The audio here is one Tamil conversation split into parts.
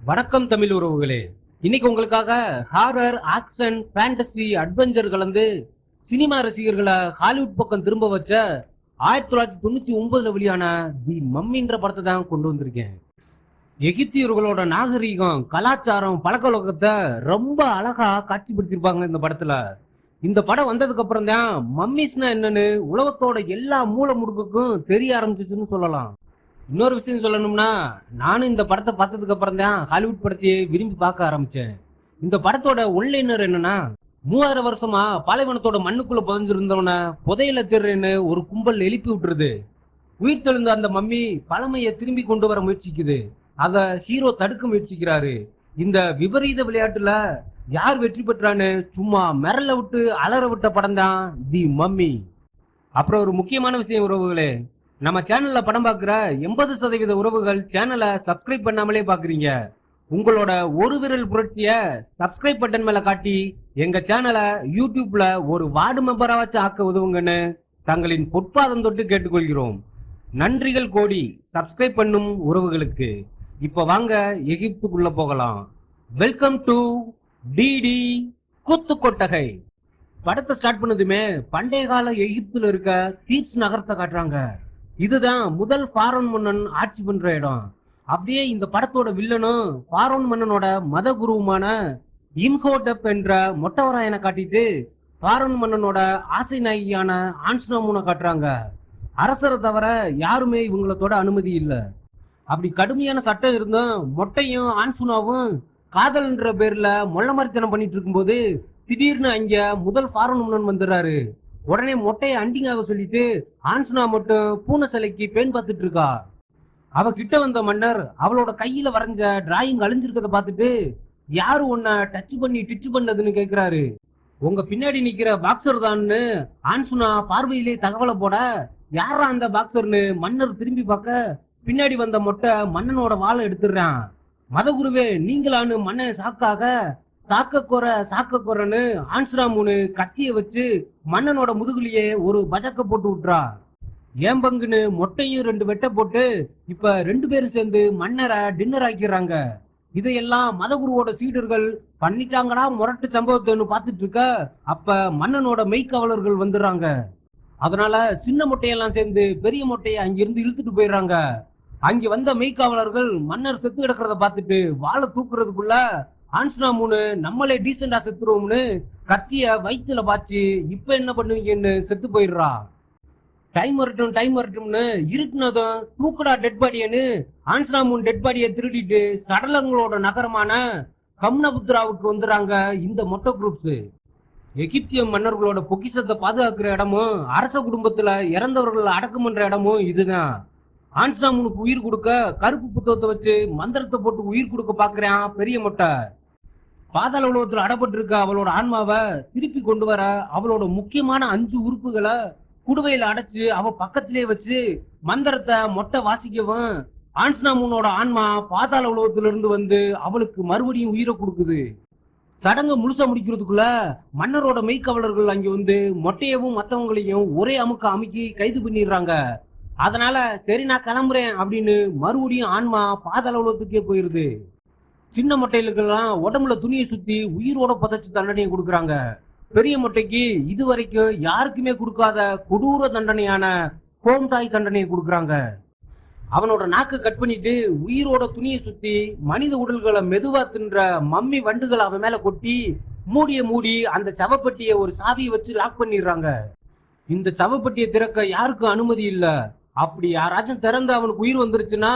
வணக்கம் தமிழ் உறவுகளே. இன்னைக்கு உங்களுக்காக ஹாரர், ஆக்ஷன், ஃபேண்டசி, அட்வென்ச்சர் கலந்து சினிமா ரசிகர்களை ஹாலிவுட் பக்கம் திரும்ப வச்ச 1999 வெளியான தி மம்மின்ற படத்தை தான் கொண்டு வந்திருக்கேன். எகிப்தியர்களோட நாகரீகம், கலாச்சாரம், பழக்க வழக்கத்தை ரொம்ப அழகா காட்சிப்படுத்திருப்பாங்க இந்த படத்துல. இந்த படம் வந்ததுக்கு அப்புறம் தான் மம்மிஸ்னா என்னன்னு உலகத்தோட எல்லா மூல முடுக்குக்கும் தெரிய ஆரம்பிச்சிச்சுன்னு சொல்லலாம். இன்னொரு விஷயம் சொல்லணும்னா, நானும் இந்த படத்தை பார்த்ததுக்கு அப்புறம் தான் ஹாலிவுட் படத்தையே விரும்பி பார்க்க ஆரம்பிச்சேன். இந்த படத்தோட ஒன்லைனர் என்னன்னா, 3000 வருஷமா பாலைவனத்தோட மண்ணுக்குள்ள புதைஞ்சிருந்தவன புதையில திருன்னு ஒரு கும்பல் எழுப்பி விட்டுருது. உயிர் தெழுந்த அந்த மம்மி பழமையை திரும்பி கொண்டு வர முயற்சிக்குது. அத ஹீரோ தடுக்க முயற்சிக்கிறாரு. இந்த விபரீத விளையாட்டுல யார் வெற்றி பெற்றான்னு சும்மா மிரள விட்டு அலற விட்ட படம் தான் தி மம்மி. அப்புறம் ஒரு முக்கியமான விஷயம் உறவுகளே, நம்ம சேனல்ல படம் பார்க்குற 80% உறவுகள் சேனலை சப்ஸ்கிரைப் பண்ணாமலே பாக்குறீங்க. உங்களோட ஒரு விரல் புரட்சிய சப்ஸ்கிரைப் பட்டன் மேல காட்டி எங்க சேனலை யூடியூப்ல ஒரு வார்டு மெம்பரா வச்சு ஆக்க உதவுங்கன்னு தங்களின் பொற்பாதம் தொட்டு கேட்டுக்கொள்கிறோம். நன்றிகள் கோடி சப்ஸ்கிரைப் பண்ணும் உறவுகளுக்கு. இப்ப வாங்க எகிப்துக்குள்ள போகலாம். வெல்கம் டு டிடி குத்து கொட்டகை. படத்தை ஸ்டார்ட் பண்ணதுமே பண்டைய கால எகிப்துல இருக்க தீப்ஸ் நகரத்தை காட்டுறாங்க. இதுதான் முதல் ஃபாரோன் மன்னன் ஆட்சி பண்ற இடம். அப்படியே இந்த படத்தோட வில்லனும் ஃபாரோன் மன்னனோட மத குருவுமான இம்ஹோடப் என்ற மொட்டவராயனை காட்டிட்டு ஃபாரோன் மன்னனோட ஆசை நாயகியான ஆன்ஸ்னாமுனை காட்டுறாங்க. அரசரை தவிர யாருமே இவங்களோட அனுமதி இல்லை. அப்படி கடுமையான சட்டம் இருந்தும் மொட்டையும் ஆன்சுனாவும் காதல்ன்ற பேர்ல மொள்ளமரித்தனம் பண்ணிட்டு இருக்கும்போது திடீர்னு அங்க முதல் ஃபாரோன் மன்னன் வந்துடுறாரு. உடனே மொட்டையை அண்டிங்காக சொல்லிட்டு ஆன்சுனா மட்டும் பூனை சிலைக்கு பெண் பார்த்துட்டு இருக்கா. அவ கிட்ட வந்த மன்னர் அவளோட கையில வரைஞ்ச டிராயிங் அழிஞ்சிருக்கத பார்த்துட்டு யாரு உன்னை டச் பண்ணி டிச் பண்ணதுன்னு கேக்குறாரு. உங்க பின்னாடி நிக்கிற பாக்ஸர் தான்னு ஆன்சுனா பார்வையிலே தகவலை போட, யாரா அந்த பாக்ஸர்னு மன்னர் திரும்பி பார்க்க பின்னாடி வந்த மொட்டை மன்னனோட வாழை எடுத்துடுறான். மதகுருவே நீங்களான்னு மன்னன் சாக்கக்கொரன்னு ஆன்சுராமுனு கத்திய வச்சு மன்னனோட முதுகுலியே ஒரு பஜக்க போட்டு விட்டுறா. ஏன் பங்குன்னு மொட்டையும் 2 வெட்ட போட்டு இப்ப 2 பேரும் சேர்ந்து மன்னரை டின்னர் ஆக்கிடுறாங்க. இதையெல்லாம் மதகுருவோட சீடர்கள் பண்ணிட்டாங்கடா முரட்டு சம்பவத்தைன்னு பார்த்துட்டு இருக்க, அப்ப மன்னனோட மெய்க்காவலர்கள் வந்துடுறாங்க. அதனால சின்ன மொட்டையெல்லாம் சேர்ந்து பெரிய மொட்டையை அங்கிருந்து இழுத்துட்டு போயிடுறாங்க. அங்க வந்த மெய்க்காவலர்கள் மன்னர் செத்து கிடக்கிறத பார்த்துட்டு வாழை தூக்குறதுக்குள்ள ஆன்சுனாமுனு நம்மளே டீசெண்டா செத்துருவோம்னு கத்திய வயிற்றுல பாய்ச்சி இப்ப என்ன பண்ணுவீங்கன்னு செத்து போயிடுறா. டைம் வரட்டும்னு இருட்டுனதும் தூக்குடா டெட் பாடியன்னு ஆன்சுனாமுன் டெட் பாடியை திருடிட்டு சடலங்களோட நகரமான கம்னபுத்ராவுக்கு வந்துறாங்க இந்த மொட்டை குரூப்ஸ். எகிப்திய மன்னர்களோட பொக்கிஷத்தை பாதுகாக்கிற இடமும் அரச குடும்பத்துல இறந்தவர்கள் அடக்கம் பண்ற இடமும் இதுதான். ஆன்சுனாமுனுக்கு உயிர் கொடுக்க கருப்பு புத்தகத்தை வச்சு மந்திரத்தை போட்டு உயிர் கொடுக்க பாக்குறான் பெரிய மொட்டை. பாதாள உலகத்துல அடப்பட்டு இருக்க அவளோட ஆன்மாவை திருப்பி கொண்டு வர அவளோட முக்கியமான 5 உறுப்புகளை குடுவையில அடைச்சு அவ பக்கத்திலே வச்சு மந்திரத்தை மொட்டை வாசிக்கவும் ஆன்சுனாமுனோட ஆன்மா பாதாள உலகத்துல இருந்து வந்து அவளுக்கு மறுபடியும் உயிரை கொடுக்குது. சடங்கு முழுசா முடிக்கிறதுக்குள்ள மன்னரோட மெய்க்காவலர்கள் அங்க வந்து மொட்டையவும் மத்தவங்களையும் ஒரே அமுக்கி கைது பண்ணிடுறாங்க. அதனால சரி நான் கிளம்புறேன் அப்படின்னு மறுபடியும் ஆன்மா பாதாள உலகத்துக்கே போயிருது. சின்ன மொட்டைகளுக்கெல்லாம் உடம்புல துணியை சுத்தி உயிரோட புதைச்சு தண்டனையை கொடுக்குறாங்க. பெரிய மொட்டைக்கு இதுவரைக்கும் யாருக்குமே கொடுக்காத கொடூர தண்டனையான கோம்டாய் தண்டனையை கொடுக்குறாங்க. அவனோட நாக்கு கட் பண்ணிட்டு உயிரோட துணியை சுத்தி மனித உடல்களை மெதுவா தின்ற மம்மி வண்டுகளை அவன் மேல கொட்டி மூடி அந்த சவப்பெட்டியை ஒரு சாவியை வச்சு லாக் பண்ணிடுறாங்க. இந்த சவப்பெட்டியை திறக்க யாருக்கும் அனுமதி இல்ல. அப்படி யாராச்சும் திறந்து அவனுக்கு உயிர் வந்துருச்சுன்னா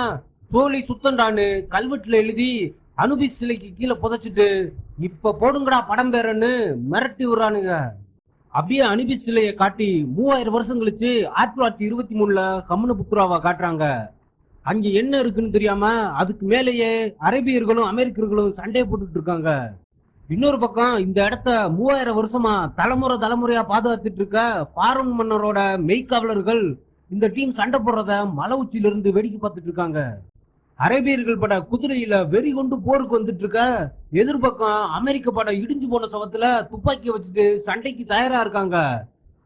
சோழி சுத்தண்டான்னு கல்வெட்டுல எழுதி அனுபிஸ் சிலைக்கு கீழே புதைச்சிட்டு இப்ப போடுங்கடா படம் பேரன்னு மிரட்டி விடுறானுங்க. அப்படியே அனுபிஸ் சிலையை காட்டி 3000 வருஷம் கழிச்சு 1923 கம்னபுத்ராவை காட்டுறாங்க. அங்க என்ன இருக்குன்னு தெரியாம அதுக்கு மேலேயே அரேபியர்களும் அமெரிக்கர்களும் சண்டையை போட்டுட்டு இருக்காங்க. இன்னொரு பக்கம் இந்த இடத்த 3000 வருஷமா தலைமுறையா பாதுகாத்துட்டு இருக்க ஃபாரோன் மன்னரோட மெய்க்காவலர்கள் இந்த டீம் சண்டை போடுறத மலை உச்சியில இருந்து வேடிக்கை பார்த்துட்டு இருக்காங்க. அரேபியர்கள் பட குதிரையில வெறி கொண்டு போருக்கு வந்துட்டு இருக்க, எதிர்பக்கம் அமெரிக்க பட இடிஞ்சு போன சவத்துல துப்பாக்கிய வச்சுட்டு சண்டைக்கு தயாரா இருக்காங்க.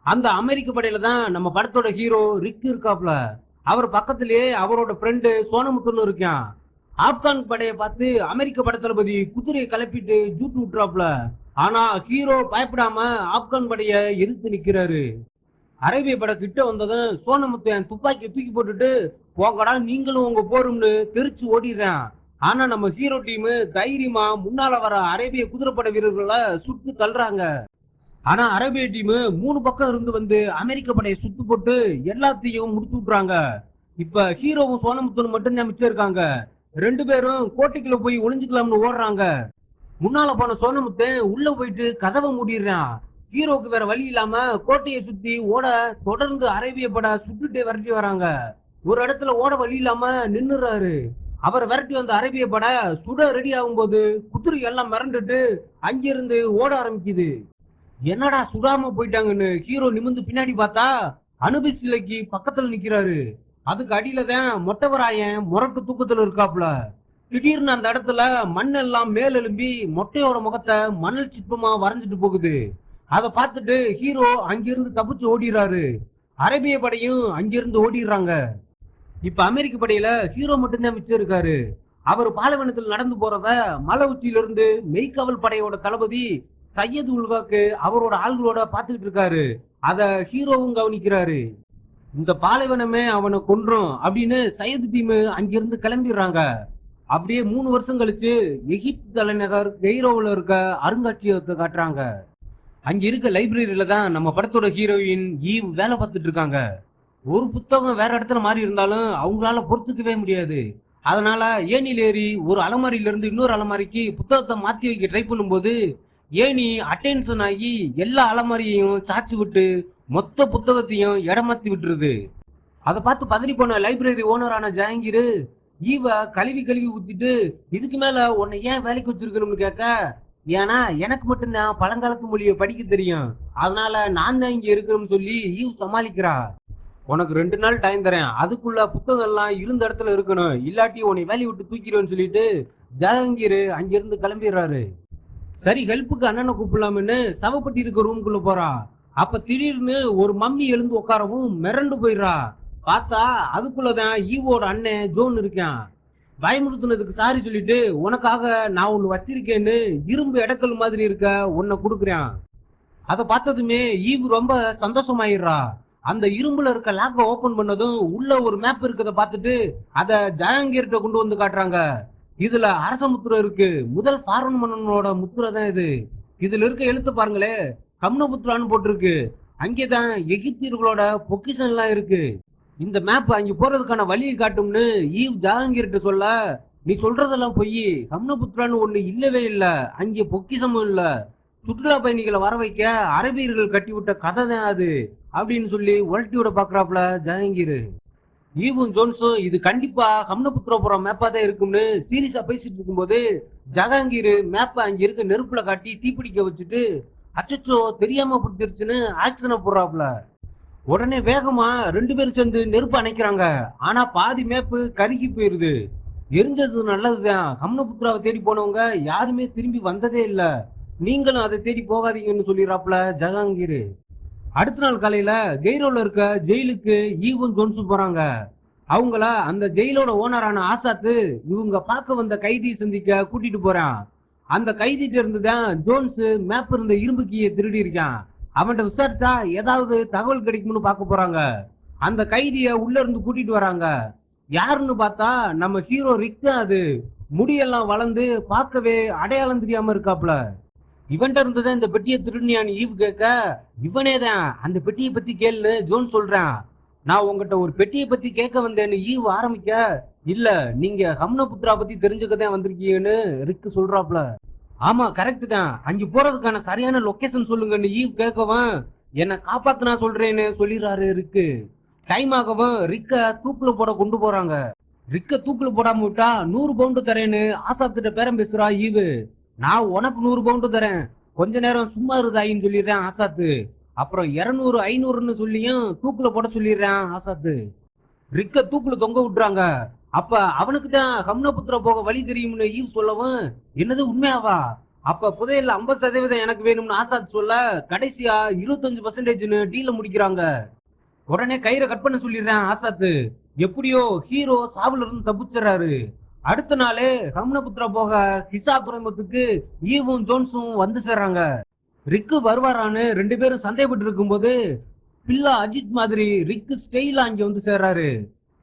அந்த அமெரிக்க படையில தான் நம்ம படத்தோட ஹீரோ ரிக் இருக்காப்ல. அவர் பக்கத்திலேயே அவரோட ஃப்ரெண்டு சோனமுத்துன்னு இருக்கான். ஆப்கான் படையை பார்த்து அமெரிக்க படத்தளபதி குதிரையை கிளப்பிட்டு ஜூட்டு விட்டுறாப்ல. ஆனா ஹீரோ பயப்படாம ஆப்கான் படைய எதிர்த்து நிக்கிறாரு. அரேபிய படை கிட்ட வந்ததும் சோனமுத்தன் துப்பாக்கி தூக்கி போட்டுட்டு போங்கடா நீங்களும் உங்க போரும்னு தெரிச்சு ஓடிடுறான். ஆனா நம்ம ஹீரோ டீம் தைரியமா முன்னால வர அரேபிய குதிரைப்படை வீரர்களை சுட்டு தள்ளுறாங்க. ஆனா அரேபிய டீம் 3 பக்கம் இருந்து வந்து அமெரிக்க படையை சுட்டு போட்டு எல்லாத்தையும் முடிச்சு விட்டுறாங்க. இப்ப ஹீரோவும் சோனமுத்தனும் மட்டும்தான் மிச்சம் இருக்காங்க. 2 பேரும் கோட்டைக்குள்ள போய் ஒளிஞ்சுக்கலாம்னு ஓடுறாங்க. முன்னால போன சோனமுத்தன் உள்ள போயிட்டு கதவை மூடிடுறான். ஹீரோக்கு வேற வழி இல்லாம கோட்டையை சுத்தி ஓட தொடர்ந்து அரேபிய படை சுட்டுட்டே விரட்டி வராங்க. ஒரு இடத்துல ஓட வழி இல்லாம நின்னுறாரு. அவரை விரட்டி வந்த அரேபிய படை சுட ரெடி ஆகும்போது குதிரை எல்லாம் மிரண்டுட்டு அங்கிருந்து ஓட ஆரம்பிக்குது. என்னடா சுடாம போயிட்டாங்கன்னு ஹீரோ நிமிந்து பின்னாடி பார்த்தா அனுபிஸ் சிலைக்கு பக்கத்துல நிக்கிறாரு. அதுக்கு அடியில தான் மொட்டைவராயன் முரட்டு தூக்கத்துல இருக்காப்ல. திடீர்னு அந்த இடத்துல மண் எல்லாம் மேல் எழும்பி மொட்டையோட முகத்தை மணல் சிற்பமா வரைஞ்சிட்டு போகுது. அதை பார்த்துட்டு ஹீரோ அங்கிருந்து தப்பிச்சு ஓடிடுறாரு. அரேபிய படையும் அங்கிருந்து ஓடிடுறாங்க. இப்ப அமெரிக்க படையில ஹீரோ மட்டும்தான் மிச்சம் இருக்காரு. அவர் பாலைவனத்தில் நடந்து போறத மலை உச்சியிலிருந்து மெய்காவல் படையோட தளபதி சையது உல்காக்கு அவரோட ஆள்களோட பார்த்துக்கிட்டு இருக்காரு. அத ஹீரோவும் கவனிக்கிறாரு. இந்த பாலைவனமே அவனை கொன்றும் அப்படின்னு சையது டீம் அங்கிருந்து கிளம்பிடுறாங்க. அப்படியே 3 வருஷம் கழிச்சு எகிப்து தலைநகர் கெய்ரோவில் இருக்க அருங்காட்சியகத்தை காட்டுறாங்க. அங்க இருக்க லைப்ரரியில தான் நம்ம படத்தோட ஹீரோயின் ஈவ் வேலை பார்த்துட்டு இருக்காங்க. ஒரு புத்தகம் வேற இடத்துல மாறி இருந்தாலும் அவங்களால பொறுத்துக்கவே முடியாது. அதனால ஏணியில் ஏறி ஒரு அலமாரியில இருந்து இன்னொரு அலமாரிக்கு புத்தகத்தை மாத்தி வைக்க ட்ரை பண்ணும்போது ஏணி அட்டென்ஷன் ஆகி எல்லா அலமாரியையும் சாச்சு விட்டு மொத்த புத்தகத்தையும் இடமாத்தி விட்டுருது. அதை பார்த்து பதறி போன லைப்ரரி ஓனரான ஜஹாங்கீர் ஈவ கழுவி கழுவி ஊத்திட்டு இதுக்கு மேல உன்னை ஏன் வேலைக்கு வச்சிருக்கணும்னு கேட்க, ஏன்னா எனக்கு மட்டும்தான் பழங்காலத்து மொழியை படிக்க தெரியும், அதனால நான் தான் இங்க இருக்கணும்னு சொல்லி ஈவ் சமாளிக்கிறா. உனக்கு 2 நாள் டைம் தரேன், அதுக்குள்ள புத்தகம் எல்லாம் இருந்த இடத்துல இருக்கணும், இல்லாட்டி உன்னை வேலையை விட்டு தூக்கிடுவேன்னு சொல்லிட்டு ஜஹாங்கீர் அங்கிருந்து கிளம்பிடுறாரு. சரி ஹெல்ப்புக்கு அண்ணனை கூப்பிடலாம்னு சவப்பட்டி இருக்க ரூமுக்குள்ள போறா. அப்ப திடீர்னு ஒரு மம்மி எழுந்து உட்காரவும் மிரண்டு போயிடுறா. பார்த்தா அதுக்குள்ளதான் ஈவோட அண்ணன் ஜோன் இருக்கான். பயமுறுத்துனதுக்கு சாரி சொல்லிட்டு உனக்காக நான் ஒண்ணு வச்சிருக்கேன்னு இரும்பு எடக்கல் மாதிரி இருக்க உன்னை கொடுக்குறேன். அதை பார்த்ததுமே ஈவு ரொம்ப சந்தோஷமாயிடுறா. அந்த இரும்புல இருக்க லாக்கை ஓபன் பண்ணதும் உள்ள ஒரு மேப் இருக்கத பார்த்துட்டு அதை ஜஹாங்கீர்கிட்ட கொண்டு வந்து காட்டுறாங்க. இதுல அரச முத்திரை இருக்கு. முதல் ஃபாரன் மன்னனோட முத்திரை தான் இது. இதுல இருக்க எழுத்து பாருங்களே, கம்னபுத்ரான்னு போட்டிருக்கு. அங்கேதான் எகிப்தியர்களோட பொக்கிஷன் எல்லாம் இருக்கு. இந்த மேப் அங்க போறதுக்கான வழியை காட்டும்னு ஈவ் ஜஹாங்கீர்கிட்ட சொல்ல, நீ சொல்றதெல்லாம் பொய், கம்னபுத்ரான்னு ஒண்ணு இல்லவே இல்ல, அங்கே பொக்கிஷமும் இல்ல, சுற்றுலா பயணிகளை வர வைக்க அரபியர்கள் கட்டி விட்ட கதை தான் அது அப்படின்னு சொல்லி உலட்டி விட பாக்குறாப்ல ஜஹாங்கீர். ஈவும் ஜோன்ஸும் இது கண்டிப்பா கம்னபுத்திரபுரம் மேப்பா தான் இருக்கும்னு சீரியஸா பேசிட்டு இருக்கும்போது ஜஹாங்கீர் மேப்பை அங்க இருக்க நெருப்புல காட்டி தீப்பிடிக்க வச்சுட்டு அச்சச்சோ தெரியாம பிடிச்சிருச்சுன்னு ஆக்சனை போடுறாப்ல. உடனே வேகமா 2 பேரும் சேர்ந்து நெருப்பு அணைக்கிறாங்க. ஆனா பாதி மேப்பு கருகி போயிருது. எரிஞ்சது நல்லதுதான். கம்னபுத்திராவை தேடி போனவங்க யாருமே திரும்பி வந்ததே இல்ல, நீங்களும் அதை தேடி போகாதீங்கன்னு சொல்லிடுறாப்ல ஜஹாங்கீர். அடுத்த நாள் காலையில கெய்ரோல இருக்க ஜெயிலுக்கு ஈவும் ஜோன்ஸும் போறாங்க. அவங்கள அந்த ஜெயிலோட ஓனரான ஆசாத்து இவங்க பார்க்க வந்த கைதியை சந்திக்க கூட்டிட்டு போறான். அந்த கைதிட்ட இருந்துதான் ஜோன்ஸ் மேப் இருந்த இரும்பு கீயை திருடி இருக்கான். அவன்கிட்ட விசாரிச்சா ஏதாவது தகவல் கிடைக்கும்னு பார்க்க போறாங்க. அந்த கைதிய உள்ள இருந்து கூட்டிட்டு வராங்க. யாருன்னு பார்த்தா நம்ம ஹீரோ ரிக். அது முடியெல்லாம் வளர்ந்து பார்க்கவே அடையாளம் தெரியாம இருக்காப்ல. இவன்ட்ட இருந்துதான் இந்த பெட்டியை திருடியான்னு ஈவ் கேட்க, இவனே தான் அந்த பெட்டியை பத்தி கேளுன்னு ஜோன் சொல்றான். நான் உங்ககிட்ட ஒரு பெட்டியை பத்தி கேட்க வந்தேன்னு ஈவ் ஆரம்பிக்க, இல்ல நீங்க கம்னபுத்ரா பத்தி தெரிஞ்சுக்கதான் வந்திருக்கீங்கன்னு ரிக் சொல்றாப்ல. ஆமா கரெக்ட் தான், அங்க போறதுக்கான சரியான லொகேஷன் சொல்லுங்கன்னு ஈவ் கேட்கவும், என்ன காப்பாத்து நான் சொல்றேன்னு சொல்லிடுறாரு ரிக்கு. டைம் ஆகவும் ரிக்க தூக்குல போட கொண்டு போறாங்க. ரிக்க தூக்குல போடாம விட்டா 100 பவுண்டு தரேன்னு ஆசாத்திட்ட பேரம் பேசுறா ஈவு. நான் உனக்கு 100 பவுண்டு தரேன், கொஞ்ச நேரம் சும்மா இருதாயின்னு சொல்லிடுறேன் ஆசாத்து. அப்புறம் 200 500ன்னு சொல்லியும் தூக்குல போட சொல்லிடுறேன் ஆசாத்து. ரிக்க தூக்குல தொங்க விட்டுறாங்க. அப்ப அவனுக்கு தான் கம்னபுத்திரா போக வழி தெரியும்னு ஈவ் சொல்லவும், என்னது உண்மையாவா? அப்ப புதையல்ல 50% எனக்கு வேணும்னு ஆசாத் சொல்ல, கடைசியா 25%ன்னு டீல முடிக்கிறாங்க. உடனே கயிறை கட் பண்ண சொல்லிடுறேன் ஆசாத்து. எப்படியோ ஹீரோ சாவுல இருந்து தப்பிச்சிடறாரு. அடுத்த நாளே ரம்னபுத்திரா போக ஹிசா துறைமுகத்துக்கு ஈவும் ஜோன்ஸும் வந்து சேர்றாங்க. ரிக்கு வருவாரான்னு 2 பேரும் சந்தேகப்பட்டு இருக்கும்போது பில்லா அஜித் மாதிரி ரிக்கு ஸ்டைலா அங்க வந்து சேர்றாரு.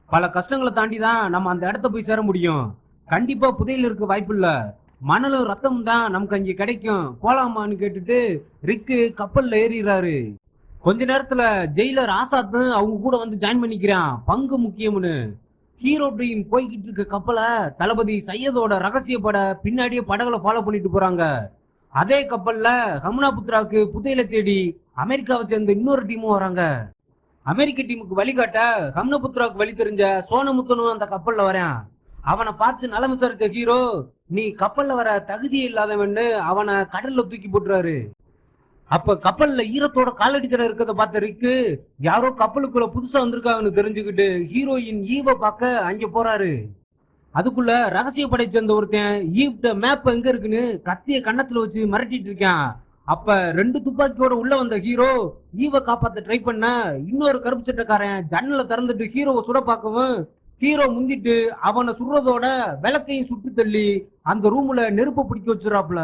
பல கஷ்டங்களை தாண்டி தான் நம்ம அந்த இடத்த போய் சேர முடியும். கண்டிப்பா புதையல் இருக்க வாய்ப்பு இல்ல, மணலும் ரத்தமும் தான் நமக்கு அங்க கிடைக்கும், போலாமான்னு கேட்டுட்டு ரிக்கு கப்பல்ல ஏறிறாரு. கொஞ்ச நேரத்துல ஜெயிலர் ஆசாத் அவங்க கூட வந்து ஜாயின் பண்ணிக்கிறான், பங்கு முக்கியம்னு. ஹீரோ டீம் போய்கிட்டு இருக்க கப்பலை தளபதி சையதோட ரகசிய பட பின்னாடியே படகுல ஃபாலோ பண்ணிட்டு போறாங்க. அதே கப்பல்ல ஹம்னாபுத்ராவுக்கு புதையலை தேடி அமெரிக்காவை சேர்ந்த இன்னொரு டீமும் வராங்க. அமெரிக்க டீமுக்கு வழிகாட்ட ஹம்னபுத்ராவுக்கு வழி தெரிஞ்ச சோனமுத்தனும் அந்த கப்பல்ல வரான். அவனை பார்த்து நலம் விசாரிச்ச ஹீரோ, நீ கப்பல்ல வர தகுதியே இல்லாதவன்னு அவனை கடல்ல தூக்கி போட்டுறாரு. அப்ப கப்பல்ல ஈரத்தோட காலடி தட இருக்கிறத பார்த்த ரிக்கு யாரோ கப்பலுக்குள்ள புதுசா வந்திருக்காங்கன்னு தெரிஞ்சுக்கிட்டு ஹீரோயின் ஈவ பார்க்க அங்க போறாரு. அதுக்குள்ள ரகசிய படை சேர்ந்த ஒருத்தன் ஈவ்ட மேப் எங்க இருக்குன்னு கத்திய கன்னத்துல வச்சு மிரட்டிட்டு இருக்கான். அப்ப 2 துப்பாக்கியோட உள்ள வந்த ஹீரோ ஈவ காப்பாத்த ட்ரை பண்ண இன்னொரு கருப்பு சட்டக்காரன் ஜன்னலை திறந்துட்டு ஹீரோவை சுட பார்க்கவும் ஹீரோ முந்திட்டு அவனை சுடுறதோட விளக்கையும் சுட்டு தள்ளி அந்த ரூம்ல நெருப்ப பிடிக்க வச்சுறாப்ல.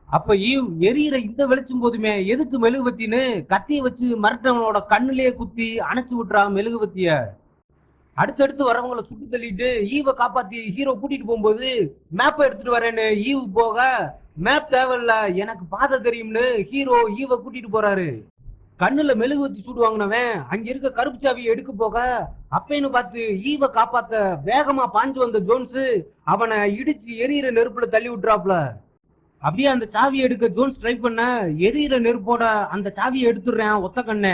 அப்ப ஈவ் எரியிற இந்த வெளிச்சும் போதுமே எதுக்கு மெழுகுவத்தின்னு கத்திய வச்சு மிரட்டவனோட கண்ணுலயே குத்தி அணைச்சு விட்டுறா மெழுகுவத்திய. அடுத்தடுத்து வரவங்களை சுட்டு தள்ளிட்டு ஈவ காப்பாத்தி ஹீரோ கூட்டிட்டு போகும்போது மேப்பை எடுத்துட்டு வரேன்னு ஈவ் போக, மேப் தேவையில்ல எனக்கு பாதை தெரியும்னு ஹீரோ ஈவ கூட்டிட்டு போறாரு. கண்ணுல மெழுகுவத்தி சூடு வாங்கினவன் அங்க இருக்க கருப்பு சாவியை எடுக்க போக அப்பேன்னு பார்த்து ஈவ காப்பாத்த வேகமா பாஞ்சு வந்த ஜோன்ஸ் அவனை இடிச்சு எரியிற நெருப்புல தள்ளி விட்டுறாப்ல. அப்படியே அந்த சாவியை எடுக்க ஜோன்ஸ் ட்ரை பண்ண எரியிற நெருப்போட அந்த சாவியை எடுத்துடுறேன் ஒத்த கண்ண.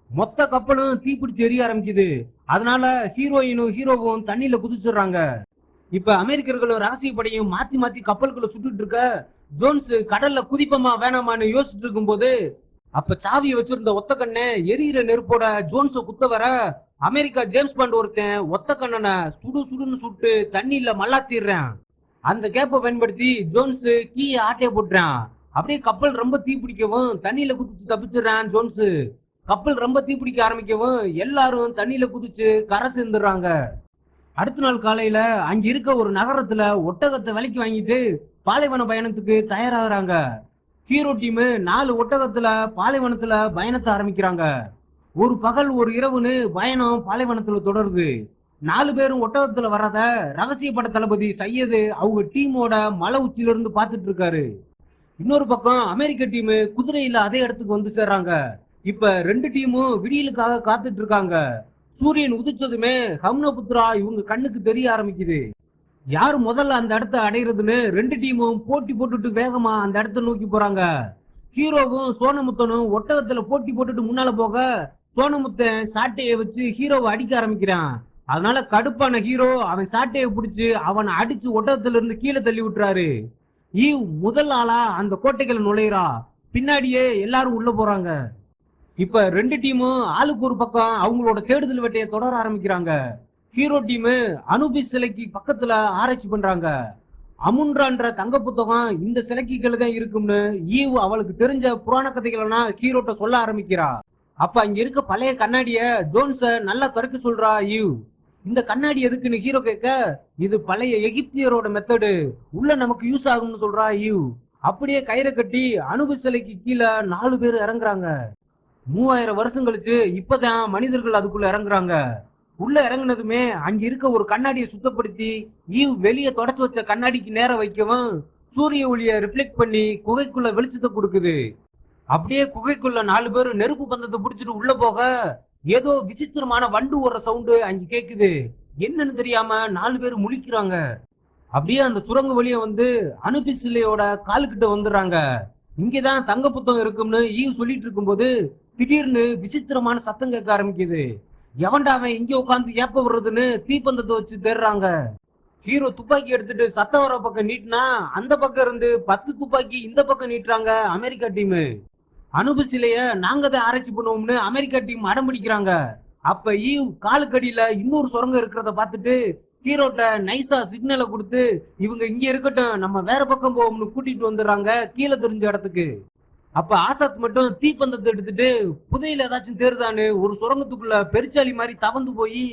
மொத்த கப்பலும் தீப்பிடிச்சு எரிய ஆரம்பிக்குது. அதனால ஹீரோயினும் ஹீரோவும் தண்ணியில குதிச்சிடுறாங்க. இப்ப அமெரிக்கர்களும் ரகசிய படையும் மாத்தி மாத்தி கப்பல்களை சுட்டுட்டு இருக்க ஜோன்ஸ் கடல்ல குதிப்பமா வேணாமான்னு யோசிச்சுட்டு இருக்கும் போது அப்ப சாவியை வச்சிருந்த ஒத்த கண்ணை எரியிற நெருப்போட ஜோன்ஸ குத்த வர அமெரிக்கா ஜேம்ஸ் பாண்ட் ஒருத்தன் ஒத்த கண்ணனை சுடு சுடுன்னு சுட்டு தண்ணியில மல்லாத்திடுறான். அந்த கேப்பை பயன்படுத்தி ஜோன்ஸ் கீயை ஆட்டைய போட்டுறான். அப்படியே கப்பல் ரொம்ப தீப்பிடிக்கவும் தண்ணியில குதிச்சு தப்பிச்சிடுறான் ஜோன்ஸ். கப்பல் ரொம்ப தீப்பிடிக்க ஆரம்பிக்கவும் எல்லாரும் தண்ணியில குதிச்சு கரை சேர்ந்துடுறாங்க. அடுத்த நாள் காலையில அங்க இருக்க ஒரு நகரத்துல ஒட்டகத்தை விலைக்கு வாங்கிட்டு பாலைவன பயணத்துக்கு தயாராகிறாங்க. ஹீரோ டீம் 4 ஒட்டகத்துல பாலைவனத்துல பயணத்தை ஆரம்பிக்கிறாங்க. ஒரு பகல் ஒரு இரவுன்னு பயணம் பாலைவனத்துல தொடருது. 4 பேரும் ஒட்டகத்துல வர்றத ரகசிய பட தளபதி சையது அவங்க டீமோட மலை உச்சில இருந்து பாத்துட்டு இருக்காரு. இன்னொரு பக்கம் அமெரிக்க டீம் குதிரையில அதே இடத்துக்கு வந்து சேர்றாங்க. இப்ப 2 டீமும் விடியலுக்காக காத்துட்டு இருக்காங்க. சூரியன் உதிச்சதுமே ஹம்னபுத்ரா இவங்க கண்ணுக்கு தெரிய ஆரம்பிக்குது. யாரு முதல்ல அந்த இடத்த அடைகிறதுன்னு 2 டீமும் போட்டி போட்டுட்டு வேகமா அந்த இடத்த நோக்கி போறாங்க. ஹீரோவும் சோனமுத்தனும் ஒட்டகத்துல போட்டி போட்டுட்டு முன்னால போக சோனமுத்தன் சாட்டையை வச்சு ஹீரோவை அடிக்க ஆரம்பிக்கிறான். அதனால கடுப்பான ஹீரோ அவன் சாட்டையை பிடிச்சு அவனை அடிச்சு ஒட்டகத்துல இருந்து கீழே தள்ளி விட்டுறாரு. ஈவ் முதல் ஆளா அந்த கோட்டைகளை நுழையிறா. பின்னாடியே எல்லாரும் உள்ள போறாங்க. இப்ப 2 டீமும் ஆளுக்கு ஒரு பக்கம் அவங்களோட தேடுதல் வேட்டையை தொடர ஆரம்பிக்கிறாங்க. ஹீரோ டீம் அனுபிஸ் சிலைக்கு பக்கத்துல ஆராய்ச்சி பண்றாங்க. அமுன்றான்ற தங்க புத்தகம் இந்த சிலைக்குள்ள தான் இருக்கும்னு ஈவ் அவளுக்கு தெரிஞ்ச புராண கதைகள்னா ஹீரோட்ட சொல்ல ஆரம்பிக்கிறா. அப்ப அங்க இருக்க பழைய கண்ணாடிய ஜோன்ஸ நல்லா துறைக்க சொல்றா ஈவ். இந்த கண்ணாடி எதுக்குன்னு ஹீரோ கேட்க, இது பழைய எகிப்தியரோட மெத்தடு, உள்ள நமக்கு யூஸ் ஆகும்னு சொல்றா ஈவ். அப்படியே கயிறை கட்டி அனுபிஸ் சிலைக்கு கீழே 4 பேர் இறங்குறாங்க. 3000 வருஷம் கழிச்சு இப்பதான் மனிதர்கள் அதுக்குள்ள இறங்குறாங்க. உள்ள இறங்குனதுமே அங்க இருக்க ஒரு கண்ணாடியை சுத்தப்படுத்தி ஈவ் வெளியே தொடச்சு வச்ச கண்ணாடிக்கு நேரம் வைக்கவும் சூரிய ஒளியை ரிஃப்ளெக்ட் பண்ணி குகைக்குள்ள வெளிச்சத்தை கொடுக்குது. அப்படியே குகைக்குள்ள 4 பேர் நெருப்பு பந்தத்தை பிடிச்சிட்டு உள்ள போக ஏதோ விசித்திரமான வண்டு ஓடுற சவுண்டு அங்க கேக்குது. என்னன்னு தெரியாம 4 பேர் முழிக்கிறாங்க. அப்படியே அந்த சுரங்க வழிய வந்து அனுபிஸ் சிலையோட காலுக்கிட்ட வந்துடுறாங்க. இங்கதான் தங்க புத்தகம் இருக்கும்னு ஈவ் சொல்லிட்டு இருக்கும்போது திடீர்னு விசித்திரமான சத்தம் கேட்க ஆரம்பிக்குது. எவன்டா அவன் இங்க உட்காந்து ஏப்ப விடுறதுன்னு தீப்பந்தத்தை வச்சு தேடுறாங்க. ஹீரோ துப்பாக்கி எடுத்துட்டு சத்தம் வர பக்கம் நீட்டினா அந்த பக்கம் இருந்து 10 துப்பாக்கி இந்த பக்கம் நீட்டுறாங்க அமெரிக்கா டீம். அனுபிஸ் சிலைய நாங்க தான் ஆராய்ச்சி பண்ணுவோம்னு அமெரிக்கா டீம் அடம்பிடிக்கிறாங்க. அப்ப ஈவ் காலுக்கடியில இன்னொரு சுரங்கம் இருக்கிறத பார்த்துட்டு ஹீரோட்ட நைஸா சிக்னலை கொடுத்து இவங்க இங்க இருக்கட்டும் நம்ம வேற பக்கம் போவோம்னு கூட்டிட்டு வந்துடுறாங்க கீழே தெரிஞ்ச இடத்துக்கு. அப்ப ஆசாத் மட்டும் தீப்பந்தத்தை எடுத்துட்டு புதையில ஏதாச்சும் தேர்தான்னு ஒரு சுரங்கத்துக்குள்ள பெருச்சாலி மாதிரி தவந்து போய்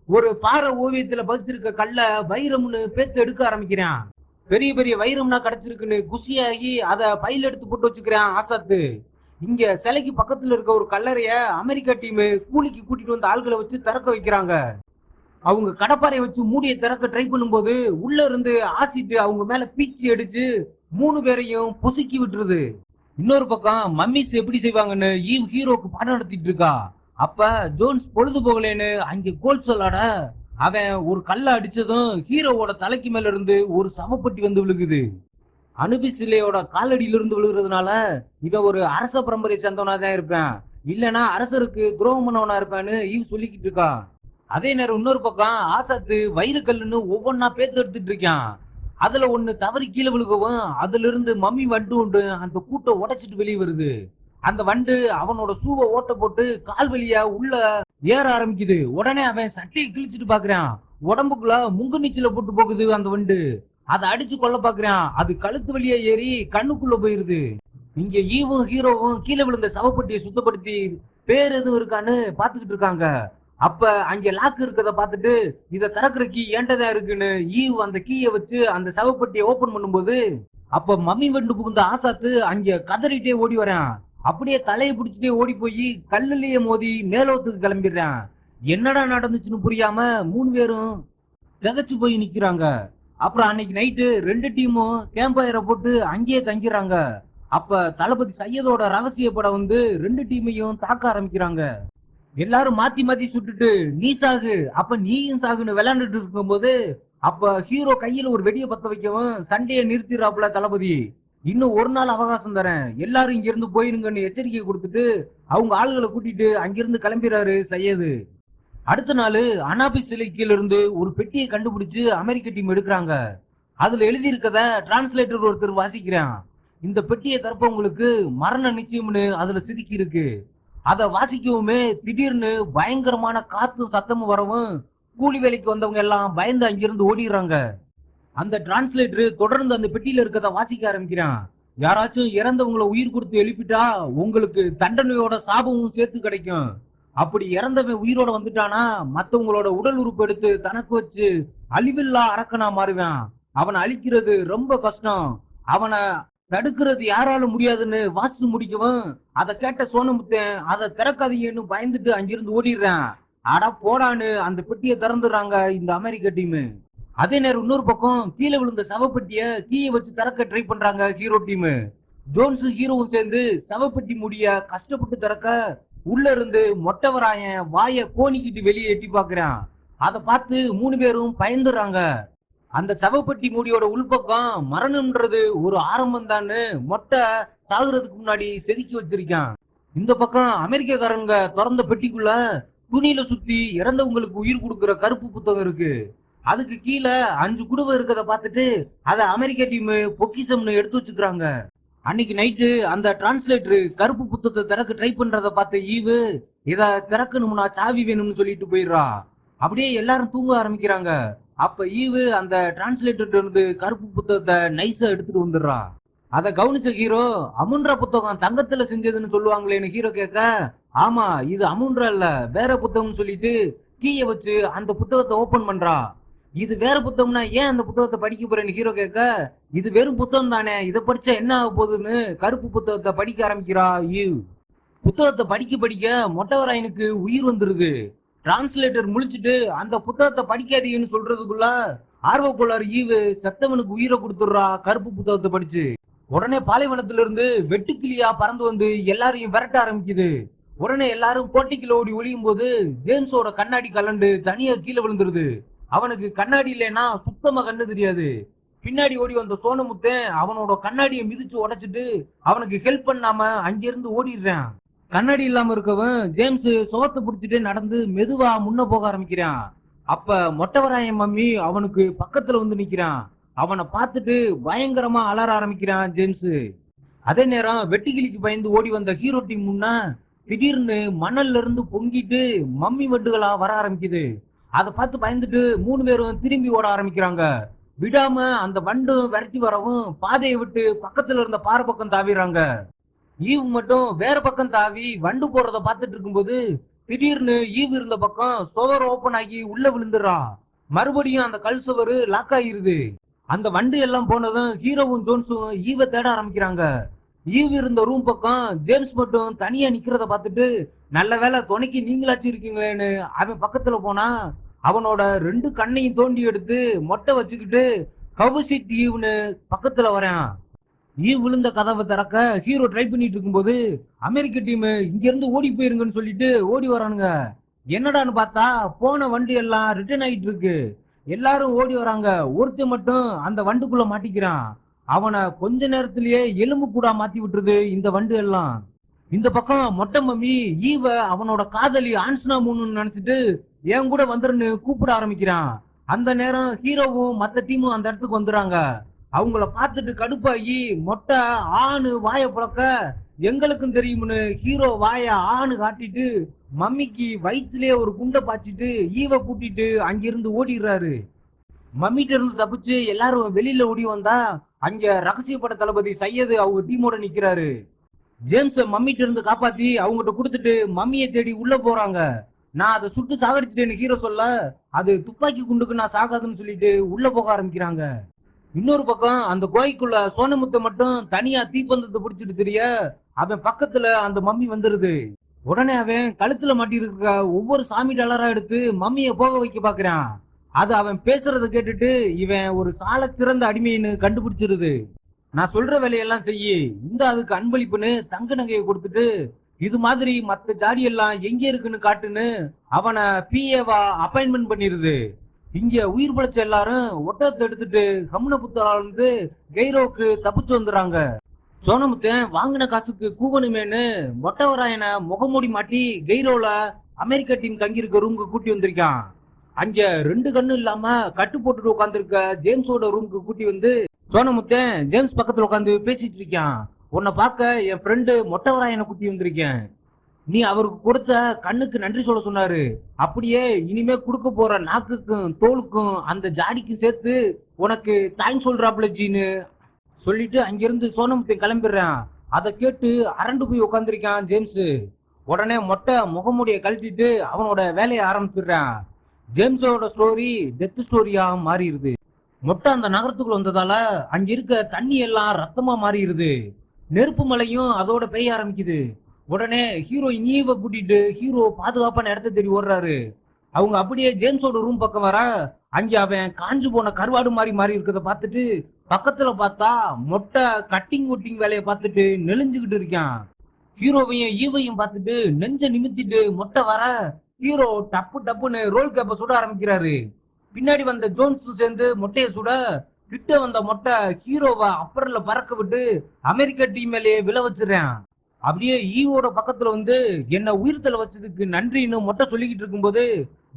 ஒரு பாறை ஓவியத்துல பதிச்சிருக்க கல்ல வைரம்னு பேத்து எடுக்க ஆரம்பிக்கிறான். பெரிய பெரிய வைரம்னா கிடைச்சிருக்குன்னு குஷியாகி அதை பையில எடுத்து போட்டு வச்சுக்கிறான் ஆசாத்து. இங்க சிலைக்கு பக்கத்துல இருக்க ஒரு கல்லறைய அமெரிக்கா டீம் கூலிக்கு கூட்டிட்டு வந்த ஆள்களை வச்சு திறக்க வைக்கிறாங்க. அவங்க கடப்பாறையை வச்சு மூடியை திறக்க ட்ரை பண்ணும்போது உள்ள இருந்து ஆசிட்டு அவங்க மேல பீச்சி அடிச்சு 3 பேரையும் பொசுக்கி விட்டுருது. இன்னொரு பக்கம் மம்மிஸ் எப்படி செய்வாங்கன்னு ஈவ் ஹீரோக்கு பாடம் நடத்திட்டு இருக்கா. அப்ப ஜோன்ஸ் பொழுது போகலேன்னு அங்க கோல் சொல்லாட அவன் ஒரு கல்ல அடிச்சதும் ஹீரோவோட தலைக்கு மேல இருந்து ஒரு சவப்பட்டி வந்து விழுகுது. அனுபி சிலையோட காலடியில இருந்து விழுகிறதுனால இவன் ஒரு அரச பரம்பரை சேர்ந்தவனா தான் இருப்பேன், இல்லனா அரசருக்கு துரோகம் பண்ணவனா இருப்பான்னு ஈவ் சொல்லிக்கிட்டு இருக்கா. அதே நேரம் இன்னொரு பக்கம் ஆசாத்து வயிறு கல்லுன்னு ஒவ்வொன்னா பேத்து எடுத்துட்டு இருக்கான். அதுல ஒண்ணு தவறி கீழே விழுகவும் அதுல இருந்து மம்மி வண்டு உண்டு அந்த கூட்டை உடைச்சிட்டு வெளியே வருது. அந்த வண்டு அவனோட சூவை ஓட்ட போட்டு கால் வழியா உள்ள ஏற ஆரம்பிக்குது. உடனே அவன் சட்டையை கிழிச்சிட்டு பாக்குறான். உடம்புக்குள்ள முங்கு நீச்சல போட்டு போகுது அந்த வண்டு. அதை அடிச்சு கொல்ல பாக்குறான். அது கழுத்து வழியா ஏறி கண்ணுக்குள்ள போயிருது. இங்க ஈவும் ஹீரோவும் கீழே விழுந்த சவப்பட்டியை சுத்தப்படுத்தி பேர் எதுவும் இருக்கான்னு பாத்துக்கிட்டு இருக்காங்க. அப்ப அங்க லாக் இருக்கத பார்த்துட்டு இத திறக்கிற கீ ஏண்டதா இருக்குன்னு ஈவ் அந்த கீயை வச்சு அந்த சவப்பட்டியை ஓபன் பண்ணும்போது அப்ப மம்மி வண்டு புகுந்த ஆசாத்து அங்க கதறிட்டே ஓடி வரான். அப்படியே தலையை பிடிச்சிட்டே ஓடி போய் கல்லுலயே மோதி மேலோத்துக்கு கிளம்பிடுறான். என்னடா நடந்துச்சுன்னு புரியாம 3 பேரும் திகச்சு போய் நிக்கிறாங்க. அப்புறம் அன்னைக்கு நைட்டு 2 டீமும் கேம்ப் ஃபயரை போட்டு அங்கேயே தங்கிடுறாங்க. அப்ப தளபதி சையதோட ரகசிய படம் வந்து 2 டீமையும் தாக்க ஆரம்பிக்கிறாங்க. எல்லாரும் மாத்தி மாத்தி சுட்டுட்டு நீ சாகு அப்ப நீயும் சாகுன்னு விளையாண்டுட்டு இருக்கும்போது அப்ப ஹீரோ கையில ஒரு வெடியை பத்த வைக்கவும் சண்டையை நிறுத்திடுறாப்புல தளபதி. இன்னும் ஒரு நாள் அவகாசம் தரேன், எல்லாரும் இங்க இருந்து போயிருங்கன்னு எச்சரிக்கை கொடுத்துட்டு அவங்க ஆளுகளை கூட்டிட்டு அங்கிருந்து கிளம்பிடுறாரு சையது. அடுத்த நாள் அனாபி சிலை கீழ இருந்து ஒரு பெட்டியை கண்டுபிடிச்சு அமெரிக்க டீம் எடுக்கிறாங்க. அதுல எழுதி இருக்கத டிரான்ஸ்லேட்டர் ஒருத்தர் வாசிக்கிறான். இந்த பெட்டியை திறப்பவங்களுக்கு மரண நிச்சயம்னு அதுல சிதுக்கி இருக்கு. அதை வாசிக்கவுமே திடீர்னு பயங்கரமான காத்தும் சத்தமும் வரவும் கூலி வேலைக்கு வந்தவங்க எல்லாம் பயந்து அங்கிருந்து ஓடிடுறாங்க. அந்த டிரான்ஸ்லேட்டர் தொடர்ந்து அந்த பெட்டியில இருக்கத வாசிக்க ஆரம்பிக்கிறான். யாராச்சும் இறந்தவங்களை உயிர் கொடுத்து எழுப்பிட்டா உங்களுக்கு தண்டனையோட சாபமும் சேர்த்து கிடைக்கும். அப்படி இறந்தவன் உயிரோட வந்துட்டானா மத்தவங்களோட உடல் உறுப்பு எடுத்து தனக்கு வச்சு அழிவில்லா அரக்கனா மாறுவான். அவனை அழிக்கிறது ரொம்ப கஷ்டம், அவனை தடுக்கிறது யாராலும் முடியாதுன்னு வாசி முடிக்கவும் அதை கேட்ட சோனமுத்தன் அதை திறக்காதீங்கன்னு பயந்துட்டு அங்கிருந்து ஓடிடுறான். அடா போடான்னு அந்த பெட்டியை திறந்துடுறாங்க இந்த அமெரிக்க டீம். அதே நேரம் இன்னொரு பக்கம் கீழே விழுந்த சவப்பெட்டிய கீயை வச்சு திறக்க ட்ரை பண்றாங்க ஹீரோ டீம். ஜோன்ஸ் ஹீரோவும் சேர்ந்து சவப்பெட்டி முடிய கஷ்டப்பட்டு திறக்க உள்ள இருந்து மொட்டவராயன் வாய கோணிக்கிட்டு வெளியே எட்டி பாக்குறான். அதை பார்த்து 3 பேரும் பயந்துடுறாங்க. அந்த சவப்பெட்டி மூடியோட உள்பக்கம் மரணம்ன்றது ஒரு ஆரம்பம் தான்னு மொட்டை சாகுறதுக்கு முன்னாடி செதுக்கி வச்சிருக்கான். இந்த பக்கம் அமெரிக்கக்காரங்க திறந்த பெட்டிக்குள்ள துணியில சுத்தி இறந்தவங்களுக்கு உயிர் கொடுக்கிற கருப்பு புத்தகம் இருக்கு. அதுக்கு கீழே 5 குடுவை இருக்கத பார்த்துட்டு அதை அமெரிக்க டீம் பொக்கிசம்னு எடுத்து வச்சுக்கிறாங்க. அன்னைக்கு நைட்டு அந்த டிரான்ஸ்லேட்டர் கருப்பு புத்தகத்தை திறக்க ட்ரை பண்றத பார்த்த ஈவு இத திறக்கணும்னா சாவி வேணும்னு சொல்லிட்டு போயிடுறா. அப்படியே எல்லாரும் தூங்க ஆரம்பிக்கிறாங்க. அப்ப ஈவு அந்த டிரான்ஸ்லேட்டர் இருந்து கருப்பு புத்தகத்தை நைஸா எடுத்துட்டு வந்துடுறா. அதை கவனிச்ச ஹீரோ அமுன்றா புத்தகம் தங்கத்துல செஞ்சதுன்னு சொல்லுவாங்களேன்னு ஹீரோ கேட்க, ஆமா இது அமுன்றா இல்ல வேற புத்தகம்னு சொல்லிட்டு கீயை வச்சு அந்த புத்தகத்தை ஓபன் பண்றா. இது வேற புத்தகம்னா ஏன் அந்த புத்தகத்தை படிக்க போறேன்னு ஹீரோ கேட்க, இது வெறும் புத்தகம் தானே, இதை படிச்சா என்ன ஆக போகுதுன்னு கருப்பு புத்தகத்தை படிக்க ஆரம்பிக்கிறா ஈவ். புத்தகத்தை படிக்க படிக்க மொட்டவராயனுக்கு உயிர் வந்துருது. டிரான்ஸ்லேட்டர் முழிச்சிட்டு அந்த புத்தகத்தை படிக்காதீங்கன்னு சொல்றதுக்குள்ள ஆர்வக்கோளாறு ஈவு செத்தவனுக்கு உயிரை கொடுத்துடுறா கருப்பு புத்தகத்தை படிச்சு. உடனே பாலைவனத்துல இருந்து வெட்டுக்கிளியா பறந்து வந்து எல்லாரையும் விரட்ட ஆரம்பிக்குது. உடனே எல்லாரும் கோட்டைக்குள்ள ஓடி ஒளியும் போது ஜேம்ஸோட கண்ணாடி கலண்டு தனியா கீழே விழுந்துருது. அவனுக்கு கண்ணாடி இல்லைன்னா சுத்தமா கண்ணு தெரியாது. பின்னாடி ஓடி வந்த சோனமுத்தன் அவனோட கண்ணாடியை மிதிச்சு உடைச்சிட்டு அவனுக்கு ஹெல்ப் பண்ணாம அங்கிருந்து ஓடிடுறான். கண்ணாடி இல்லாம இருக்கவன் ஜேம்ஸ் சோத்தை பிடிச்சிட்டே நடந்து மெதுவா முன்ன போக ஆரம்பிக்கிறான். அப்ப மொட்டவராயன் மம்மி அவனுக்கு பக்கத்துல வந்து நிக்கிறான். அவனை பார்த்துட்டு பயங்கரமா அலற ஆரம்பிக்கிறான் ஜேம்ஸ். அதே நேரம் வெட்டுக்கிளிக்கு பயந்து ஓடி வந்த ஹீரோ டீம் முன்னா திடீர்னு மணல்ல இருந்து பொங்கிட்டு மம்மி வண்டுகளா வர ஆரம்பிக்குது. அதை பார்த்து பயந்துட்டு 3 பேரும் திரும்பி ஓட ஆரம்பிக்கிறாங்க. விடாம அந்த வண்டு விரட்டி வரவும் பாதையை விட்டு பக்கத்துல இருந்த பாறை பக்கம் தாவிடுறாங்க. ஈவ் மட்டும் வேற பக்கம் தாவி வண்டு போறத பார்த்துட்டு இருக்கும்போது திடீர்னு ஈவு இருந்த பக்கம் சுவர் ஓபன் ஆகி உள்ள விழுந்துடுறா. மறுபடியும் அந்த கல் சுவரு லாக் ஆகிருது. அந்த வண்டு எல்லாம் போனதும் ஹீரோவும் ஜோன்ஸும் ஈவை தேட ஆரம்பிக்கிறாங்க. ஈவ் இருந்த ரூம் பக்கம் ஜேம்ஸ் மட்டும் தனியா நிக்கிறத பார்த்துட்டு, நல்ல வேலை துணைக்கு நீங்களாச்சு இருக்கீங்களேன்னு அவன் பக்கத்துல போனா, அவனோட 2 கண்ணையும் தோண்டி எடுத்து மொட்டை வச்சுக்கிட்டு கவுசிட் ஈவ்னு பக்கத்துல வரான். ஈவ் விழுந்த கதவை திறக்க ஹீரோ ட்ரை பண்ணிட்டு இருக்கும்போது அமெரிக்க டீம் இங்க இருந்து ஓடி போயிருங்கன்னு சொல்லிட்டு ஓடி வரானுங்க. என்னடான்னு பார்த்தா போன வண்டி எல்லாம் ரிட்டர்ன் ஆயிட்டு இருக்கு. எல்லாரும் ஓடி வராங்க. ஒருத்தன் மட்டும் அந்த வண்டுக்குள்ள மாட்டிக்கிறான். அவனை கொஞ்ச நேரத்திலேயே எலும்பு கூட மாத்தி விட்டுருது இந்த வண்டு எல்லாம். இந்த பக்கம் மொட்டை மம்மி ஈவ அவனோட காதலி ஆன்ஸ்னா மூணுன்னு நினைச்சிட்டு என் கூட வந்துருன்னு கூப்பிட ஆரம்பிக்கிறான். அந்த நேரம் ஹீரோவும் மத்த டீமும் அந்த இடத்துக்கு வந்துடுறாங்க. அவங்கள பார்த்துட்டு கடுப்பாகி மொட்டை ஆணு வாய புழக்க எங்களுக்கும் தெரியும்னு ஹீரோ வாய ஆணு காட்டிட்டு மம்மிக்கு வயிற்றுலயே ஒரு குண்டை பாய்ச்சிட்டு ஈவ கூட்டிட்டு அங்கிருந்து ஓடிடுறாரு. மம்மிட்ட இருந்து தப்பிச்சு எல்லாரும் வெளியில ஓடி வந்தா அங்க ரகசியப்பட தளபதி சையது அவங்க டீமோட நிக்கிறாரு. ஜேம்ஸ் மம்மிட்ட இருந்து காப்பாத்தி அவங்ககிட்ட கொடுத்துட்டு மம்மியை தேடி உள்ள போறாங்க. நான் அதை சுட்டு சாகடிச்சிட்டேன்னு ஹீரோ சொல்ல, அது துப்பாக்கி குண்டுக்கு நான் சாகாதுன்னு சொல்லிட்டு உள்ள போக ஆரம்பிக்கிறாங்க. இன்னொரு பக்கம் அந்த கோயிலுக்குள்ள சோனமுத்தை மட்டும் தனியா தீப்பந்தத்தை பிடிச்சிட்டு தெரிய அவன் பக்கத்துல அந்த மம்மி வந்துருது. உடனே அவன் கழுத்துல மாட்டி இருக்கிற ஒவ்வொரு சாமி டாலரா எடுத்து மம்மிய போக வைக்க பாக்குறான். அது அவன் பேசுறத கேட்டுட்டு இவன் ஒரு சால சிறந்த அடிமைன்னு கண்டுபிடிச்சிருது. நான் சொல்ற வேலையெல்லாம் செய்ய இந்த அதுக்கு அன்பளிப்புன்னு தங்க நகையை கொடுத்துட்டு இது மாதிரி மத்த ஜாடி எல்லாம் எங்க இருக்குன்னு காட்டுன்னு அவனை பிஏவா அப்பாயின்மெண்ட் பண்ணிருது. இங்க உயிர் படைச்ச எல்லாரும் ஒட்டத்தை எடுத்துட்டு கம்முன புத்தரால இருந்து கெய்ரோவுக்கு தப்பிச்சு வந்துடுறாங்க. சோனமுத்தன் வாங்கின காசுக்கு கூவணுமேனு மொட்டவராயனை முகமூடி மாட்டி கெய்ரோல அமெரிக்கா டீம் தங்கியிருக்க ரூமுக்கு கூட்டி வந்திருக்கான். அங்க 2 கண்ணு இல்லாம கட்டு போட்டுட்டு உட்காந்துருக்க ஜேம்ஸோட ரூமுக்கு கூட்டி வந்து சோனமுத்தன் ஜேம்ஸ் பக்கத்துல உட்காந்து பேசிட்டு இருக்கான். உன்னை பார்க்க என் ஃப்ரெண்டு மொட்டவராயனை கூட்டி வந்திருக்கேன். நீ அவருக்கு கொடுத்த கண்ணுக்கு நன்றி சொல்ல சொன்னாரு. அப்படியே இனிமே கொடுக்க போற நாக்குக்கும் தோலுக்கும் அந்த ஜாடிக்கும் சேர்த்து உனக்கு தேங்க்ஸ் சொல்றாப்ல ஜீன்னு சொல்லிட்டு அங்கிருந்து சோனமுத்தை கிளம்பிடுறான். அதை கேட்டு அரண்டு போய் உட்காந்துருக்கான் ஜேம்ஸ். உடனே மொட்டை முகமுடிய கழட்டிட்டு அவனோட வேலையை ஆரம்பிச்சிடுறான். ஜேம்ஸோட ஸ்டோரி டெத் ஸ்டோரியா மாறிடுது. மொட்டை அந்த நகரத்துக்குள்ள வந்ததால அங்க இருக்க தண்ணி எல்லாம் ரத்தமா மாறிடுது. நெருப்பு மலையும் அதோட பெய்ய ஆரம்பிக்குது. உடனே ஹீரோ ஈவ கூட்டிட்டு ஹீரோ பாதுகாப்பான இடத்த தேடி ஓடுறாரு. அவங்க அப்படியே ஜேம்ஸோட ரூம் பக்கம் வர அங்க அவன் காஞ்சு போன கருவாடு மாறி இருக்கிறத பார்த்துட்டு பக்கத்துல பார்த்தா மொட்டை கட்டிங் ஒட்டிங் வேலையை பார்த்துட்டு நெளிஞ்சுக்கிட்டு இருக்கான். ஹீரோவையும் ஈவையும் பார்த்துட்டு நெஞ்ச நிமித்திட்டு மொட்டை வர ஹீரோ டப்பு டப்புன்னு ரோல் கேப்ப சுட ஆரம்பிக்கிறாரு. பின்னாடி வந்த ஜோன்ஸ் சேர்ந்து மொட்டைய சுட கிட்ட வந்த மொட்டை ஹீரோவை அப்பர்ல பறக்க விட்டு அமெரிக்க டீம் மேலேயே விழ வச்சிடறான். அப்படியே ஈவோட பக்கத்துல வந்து என்ன உயிர்த்தல வச்சதுக்கு நன்றின்னு மொட்டை சொல்லிக்கிட்டு இருக்கும்போது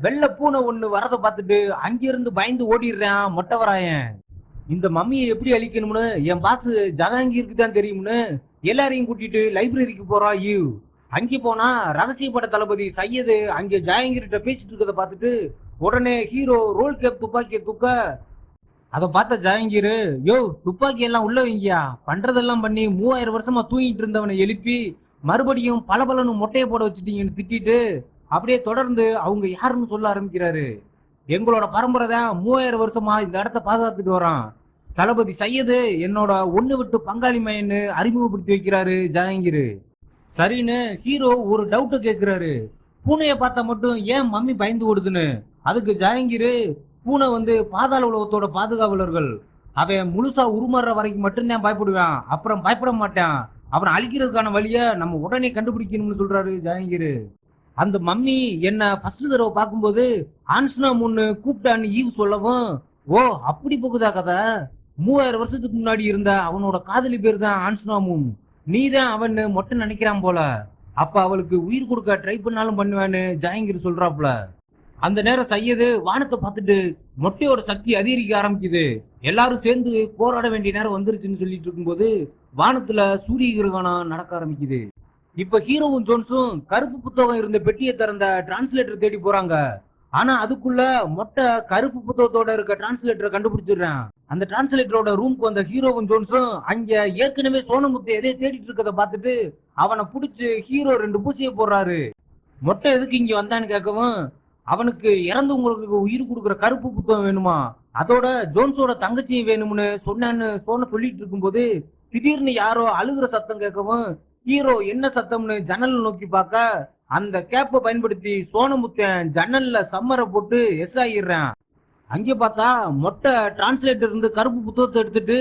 வெள்ளை பூனை ஒண்ணு வரதை பார்த்துட்டு அங்கிருந்து பயந்து ஓடிடுறான் மொட்டவராயன். இந்த மம்மியை எப்படி அழிக்கணும்னு என் பாஸ் ஜஹாங்கீருக்கு தான் தெரியும்னு எல்லாரையும் கூட்டிட்டு லைப்ரரிக்கு போறா ஈவ். அங்கே போனா ரகசியப்பட தளபதி சையது அங்கே ஜஹாங்கீர்கிட்ட பேசிட்டு இருக்கத பார்த்துட்டு உடனே ஹீரோ ரோல் கேப் துப்பாக்கியை தூக்க அதை பார்த்த ஜஹாங்கீர், யோ துப்பாக்கி எல்லாம் உள்ள வைங்கியா, பண்றதெல்லாம் பண்ணி 3000 வருஷமா தூங்கிட்டு இருந்தவனை எழுப்பி மறுபடியும் பலபலன்னு மொட்டையை போட வச்சுட்டீங்கன்னு திட்டிட்டு அப்படியே தொடர்ந்து அவங்க யாருன்னு சொல்ல ஆரம்பிக்கிறாரு. எங்களோட பரம்பரை தான் 3000 வருஷமா இந்த இடத்த பாதுகாத்துட்டு வரான். தளபதி சையது என்னோட ஒண்ணு விட்டு பங்காளி மையன்னு அறிமுகப்படுத்தி வைக்கிறாரு ஜஹாங்கீர். சரின்னு ஹீரோ ஒரு டவுட்டை கேட்கிறாரு. பூனையை பார்த்தா மட்டும் ஏன் மம்மி பயந்து ஓடுதுன்னு. அதுக்கு ஜஹாங்கீர், பூனை வந்து பாதாள உலகத்தோட பாதுகாவலர்கள். அவன் முழுசா உருமாறுற வரைக்கும் மட்டும்தான் பயப்படுவான், அப்புறம் பயப்பட மாட்டான். அவனை அழிக்கிறதுக்கான வழிய நம்ம உடனே கண்டுபிடிக்கணும்னு சொல்றாரு ஜஹாங்கீர். அந்த மம்மி என்ன ஃபர்ஸ்ட் தடவை பார்க்கும்போது ஆன்ஸ்னா முன்னு கூப்பிட்டான்னு ஈவ் சொல்லவும், ஓ அப்படி போகுதா கதை. 3000 வருஷத்துக்கு முன்னாடி இருந்த அவனோட காதலி பேர் தான் ஆன்ஸ்னா மூன். நீ தான் அவன்னு மொட்டை நினைக்கிறான் போல. அப்ப அவளுக்கு உயிர் கொடுக்க ட்ரை பண்ணாலும் பண்ணுவேன்னு ஜஹாங்கீர் சொல்றாப்ல. அந்த நேரம் சையது வானத்தை பார்த்துட்டு மொட்டையோட சக்தி அதிகரிக்க ஆரம்பிக்குது. எல்லாரும் சேர்ந்து போராட வேண்டிய நேரம் வந்துருச்சுன்னு சொல்லிட்டு இருக்கும்போது வானத்துல சூரிய கிரகணம் நடக்க ஆரம்பிக்குது. இப்ப ஹீரோவும் ஜோன்ஸும் கருப்பு புத்தகம் இருந்த பெட்டியை திறந்த டிரான்ஸ்லேட்டர் தேடி போறாங்க. ஆனா அதுக்குள்ள மொட்டை கருப்பு புத்தகத்தோட இருக்க டிரான்ஸ்லேட்டரை கண்டுபிடிச்சிடுறான். அந்த டிரான்ஸ்லேட்டரோட ரூம்க்கு வந்த ஹீரோவும் ஜோன்ஸும் அங்க ஏற்கனவே சோனமுத்து எதையோ தேடிட்டு இருக்கத பார்த்துட்டு அவனை புடிச்சு ஹீரோ 2 பூசிய போடுறாரு. மொட்டை எதுக்கு இங்க வந்தான்னு கேட்கவும், அவனுக்கு இறந்தவங்களுக்கு உயிர் கொடுக்குற கருப்பு புத்தகம் வேணுமா, அதோட ஜோன்ஸோட தங்கச்சியும் வேணும்னு சொன்ன சொல்லிட்டு இருக்கும்போது திடீர்னு யாரோ அழுகுற சத்தம் கேட்கவும், ஹீரோ என்ன சத்தம்னு ஜன்னல் நோக்கி பார்க்க அந்த கேப்பை பயன்படுத்தி சோனமுத்தன் ஜன்னல்ல சம்மரை போட்டு எஸ் ஆகிடுறான். அங்கே பார்த்தா மொட்டை டிரான்ஸ்லேட்டர் இருந்து கருப்பு புத்தகத்தை எடுத்துட்டு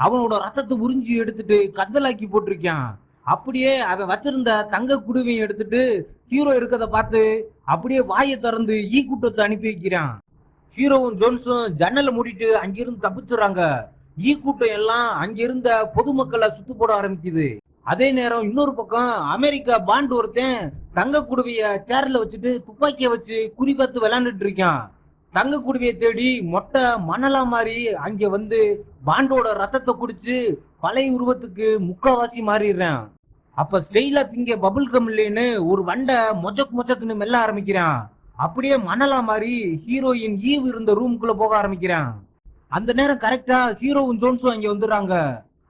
அவனோட ரத்தத்தை உறிஞ்சி எடுத்துட்டு கத்தலாக்கி போட்டிருக்கான். அப்படியே அவன் வச்சிருந்த தங்க குடுவையும் எடுத்துட்டு ஹீரோ இருக்கத பார்த்து அப்படியே வாயை திறந்து ஈ கூட்டத்தை அனுப்பி வைக்கிறான். ஹீரோவும் ஜோன்ஸும் ஜன்னலை மூடிட்டு அங்கிருந்து தப்பிச்சுறாங்க. ஈ கூட்டம் எல்லாம் அங்கிருந்த பொதுமக்களை சுத்து போட ஆரம்பிக்குது. அதே நேரம் இன்னொரு பக்கம் அமெரிக்கா பாண்ட் ஒருத்தன் தங்க குடுவைய சேர்ல வச்சுட்டு துப்பாக்கிய வச்சு குறி பார்த்து விளையாண்டுட்டு இருக்கான். தங்க குடுவையை தேடி மொட்டை மணலா மாறி அங்க வந்து பாண்டோட ரத்தத்தை குடிச்சு பழைய உருவத்துக்கு முக்காவாசி மாறிடுறான். அப்ப ஸ்டெயிலா திங்க பபுள் கம் இல்லைன்னு ஒரு வண்டை மொச்சக்குன்னு மெல்ல ஆரம்பிக்கிறான். அப்படியே மணலா மாறி ஹீரோயின் ஈவ் இருந்த ரூமுக்குள்ள போக ஆரம்பிக்கிறான். அந்த நேரம் கரெக்டா ஹீரோவும் ஜோன்ஸும் அங்க வந்துடுறாங்க.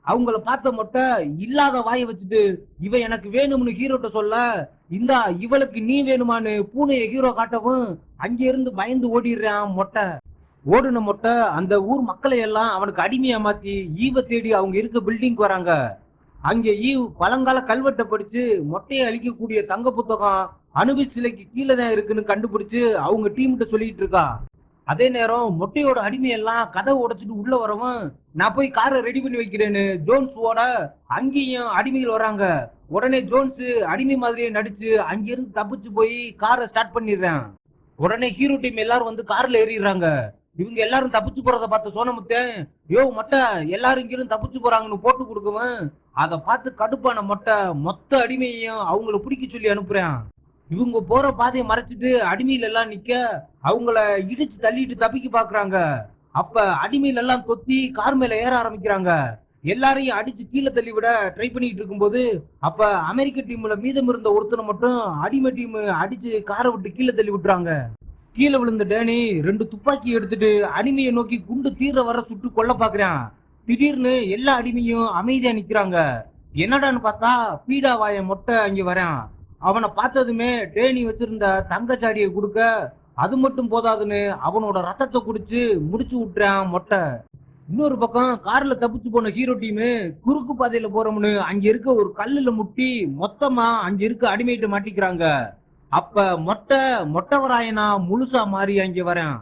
அவங்கள பார்த்த மொட்டை இல்லாத வாயை வச்சுட்டு இவ எனக்கு வேணும்னு ஹீரோட்ட சொல்ல, இந்தா இவளுக்கு நீ வேணுமான்னு பூனையை ஹீரோ காட்டவும் அங்க இருந்து பயந்து ஓடிடுறான் மொட்டை. ஓடுன மொட்டை அந்த ஊர் மக்களை எல்லாம் அவனுக்கு அடிமையா மாத்தி ஈவை தேடி அவங்க இருக்க பில்டிங்க்கு வராங்க. அங்க ஈவ் பழங்கால கல்வெட்டை படிச்சு மொட்டையை அழிக்கக்கூடிய தங்க புத்தகம் அனுபிஸ் சிலைக்கு கீழே தான் இருக்குன்னு கண்டுபிடிச்சு அவங்க டீம்கிட்ட சொல்லிட்டு இருக்கா. அதே நேரம் மொட்டையோட அடிமையெல்லாம் கதை உடைச்சிட்டு உள்ள வரவும், நான் போய் காரை ரெடி பண்ணி வைக்கிறேன்னு ஜோன்ஸ் ஓட அங்கேயும் அடிமைகள் வராங்க. உடனே ஜோன்ஸ் அடிமை மாதிரியே நடிச்சு அங்கிருந்து தப்பிச்சு போய் காரை ஸ்டார்ட் பண்ணிடுறேன். உடனே ஹீரோ டீம் எல்லாரும் வந்து கார்ல ஏறிடுறாங்க. இவங்க எல்லாரும் தப்பிச்சு போறத பார்த்த சோனமுத்தன், யோ மொட்டை எல்லாரும் இங்கிருந்து தப்பிச்சு போறாங்கன்னு போட்டு கொடுக்கவும் அதை பார்த்து கடுப்பான மொட்டை மொத்த அடிமையையும் அவங்கள பிடிக்க சொல்லி அனுப்புறேன். இவங்க போற பாதையை மறைச்சிட்டு அடிமையில எல்லாம் நிக்க அவங்கள இடிச்சு தள்ளிட்டு தப்பிக்க பாக்குறாங்க. அப்ப அடிமையில எல்லாம் தொத்தி கார் மேல ஏற ஆரம்பிக்கிறாங்க. எல்லாரையும் அடிச்சு கீழே தள்ளி விட ட்ரை பண்ணிட்டு இருக்கும்போது அப்ப அமெரிக்க டீம்ல மீதம் இருந்த ஒருத்தனை மட்டும் அடிமை டீம் அடிச்சு காரை விட்டு கீழே தள்ளி விட்டுறாங்க. கீழே விழுந்த டேனி 2 துப்பாக்கி எடுத்துட்டு அடிமையை நோக்கி குண்டு தீர வர சுட்டு கொல்ல பாக்குறான். திடீர்னு எல்லா அடிமையும் அமைதியா நிக்கிறாங்க. என்னடான்னு பார்த்தா பீடா வாய மொட்டை அங்க வரான். அவனை பார்த்ததுமே டேனி வச்சிருந்த தங்கச்சாடியை கொடுக்க, அது மட்டும் போதாதுன்னு அவனோட ரத்தத்தை குடிச்சு முடிச்சு விட்டுறான் மொட்டை. இன்னொரு பக்கம் கார்ல தப்பிச்சு போன ஹீரோ டீமு குறுக்கு பாதையில போறோம்னு அங்க இருக்க ஒரு கல்லுல முட்டி மொத்தமா அங்க இருக்க அடிமையிட்ட மாட்டிக்கிறாங்க. அப்ப மொட்டவராயனா முழுசா மாறி அங்க வரேன்.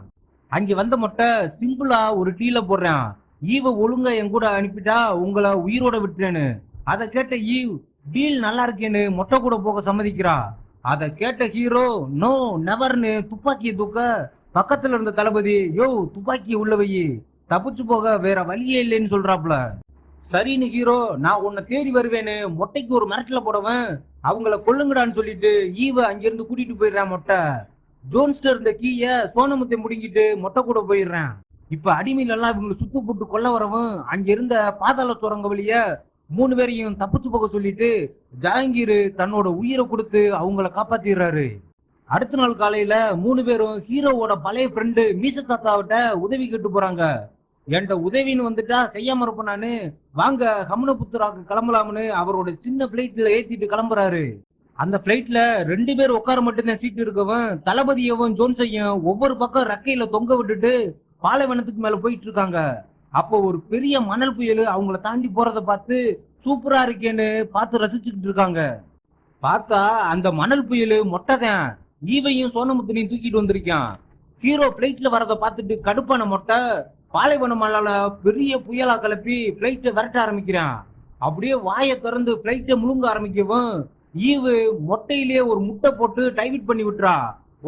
அங்க வந்த மொட்டை சிம்பிளா ஒரு டீல போடுறான். ஈவ ஒழுங்கா என் கூட அனுப்பிட்டா உங்களை உயிரோட விட்டுறேன்னு. அதை கேட்ட ஈவ் டீல் நல்லா இருக்கேன்னு மொட்டை கூட போக சம்மதிக்கிறா. அதை கேட்ட ஹீரோ நோ நெவர்னு துப்பாக்கியை தூக்க பக்கத்துல இருந்த தளபதி யோ துப்பாக்கியை உள்ள வை, தப்பிச்சு போக வேற வழியே இல்லைன்னு சொல்றாப்ல. சரின்னு ஹீரோ நான் உன்னை தேடி வருவேன்னு மொட்டைக்கு ஒரு மிரட்டல போடவன் அவங்கள கொல்லுங்கடான்னு சொல்லிட்டு ஈவ அங்கிருந்து கூட்டிட்டு போயிடுறான் மொட்டை. ஜோன்ஸ்டர் இருந்த கீய சோனமுத்தை முடிங்கிட்டு மொட்டை கூட போயிடுறான். இப்ப அடிமையில எல்லாம் இவங்களை சுத்து போட்டு கொல்ல வரவும் அங்க இருந்த பாதாள சுரங்க வழிய 3 பேரையும் தப்பிச்சு போக சொல்லிட்டு ஜஹாங்கீர் தன்னோட உயிரை கொடுத்து அவங்கள காப்பாத்திடுறாரு. அடுத்த நாள் காலையில 3 பேரும் ஹீரோவோட பழைய ஃப்ரெண்டு மீச தாத்தாவிட்ட உதவி கேட்டு போறாங்க. என்கிட்ட உதவின்னு வந்துட்டா செய்யாம இருப்பானு, வாங்க ஹம்னபுத்தராக்கு கிளம்பலாம்னு அவரோட சின்ன பிளைட்ல ஏத்திட்டு கிளம்புறாரு. அந்த பிளைட்ல 2 பேர் உட்கார மட்டும்தான் சீட்டு இருக்கவன் தளபதியவும் ஜோன்ஸையும் ஒவ்வொரு பக்கம் ரெக்கையில தொங்க விட்டுட்டு பாலைவனத்துக்கு மேல போயிட்டு இருக்காங்க. அப்போ ஒரு பெரிய மணல் புயல் அவங்கள தாண்டி போறத பார்த்து சூப்பரா இருக்கேன்னு பார்த்து ரசிச்சுக்கிட்டு இருக்காங்க. பார்த்தா அந்த மணல் புயல் மொட்டைதான் ஈவையும் சோனமுத்தனையும் தூக்கிட்டு வந்திருக்கான். ஹீரோ பிளைட்ல வரதை பார்த்துட்டு கடுப்பான மொட்டை பாலைவன மலால பெரிய புயலா கிளப்பி பிளைட்டை விரட்ட ஆரம்பிக்கிறான். அப்படியே வாயை திறந்து பிளைட்டை முழுங்க ஆரம்பிக்கவும் ஈவு மொட்டையிலேயே ஒரு முட்டை போட்டு டைவிட் பண்ணி விட்டுறா.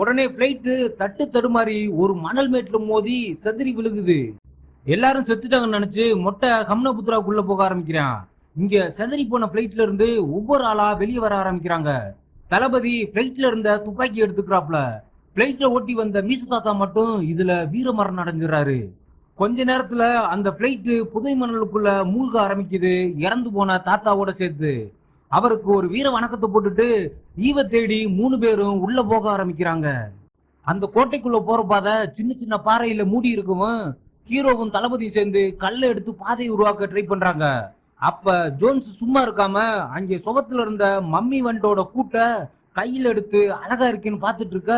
உடனே பிளைட்டு தட்டு தடுமாறி ஒரு மணல் மேட்ல மோதி செதறி விழுகுது. எல்லாரும் செத்துட்டாங்கன்னு நினைச்சு மொட்டை ஹம்னபுத்ராக்குள்ள போக ஆரம்பிக்கிறான். இங்க செதறி போன பிளைட்ல இருந்து ஒவ்வொரு ஆளா வெளியே வர ஆரம்பிக்கிறாங்க. தளபதி பிளைட்ல இருந்த துப்பாக்கி எடுத்துக்கிறாப்ல. பிளைட்ல ஓட்டி வந்த மீச தாத்தா மட்டும் இதுல வீரமரணம் அடைஞ்சிடறாரு. கொஞ்ச நேரத்துல அந்த பிளைட்டு புதை மணலுக்குள்ள மூழ்க ஆரம்பிக்குது, இறந்து போன தாத்தாவோட சேர்த்து. அவருக்கு ஒரு வீர வணக்கத்தை போட்டுட்டு ஈவ தேடி 3 பேரும் உள்ள போக ஆரம்பிக்கிறாங்க. அந்த கோட்டைக்குள்ள போற பாதை சின்ன சின்ன பாறையில மூடி இருக்கவும் ஹீரோவும் தளபதியும் சேர்ந்து கல்லை எடுத்து பாதையை உருவாக்க ட்ரை பண்றாங்க. அப்ப ஜோன்ஸ் சும்மா இருக்காம அங்கே சுவத்துல இருந்த மம்மி வண்டோட கூட்ட கையில எடுத்து அழகா இருக்குன்னு பாத்துட்டு இருக்க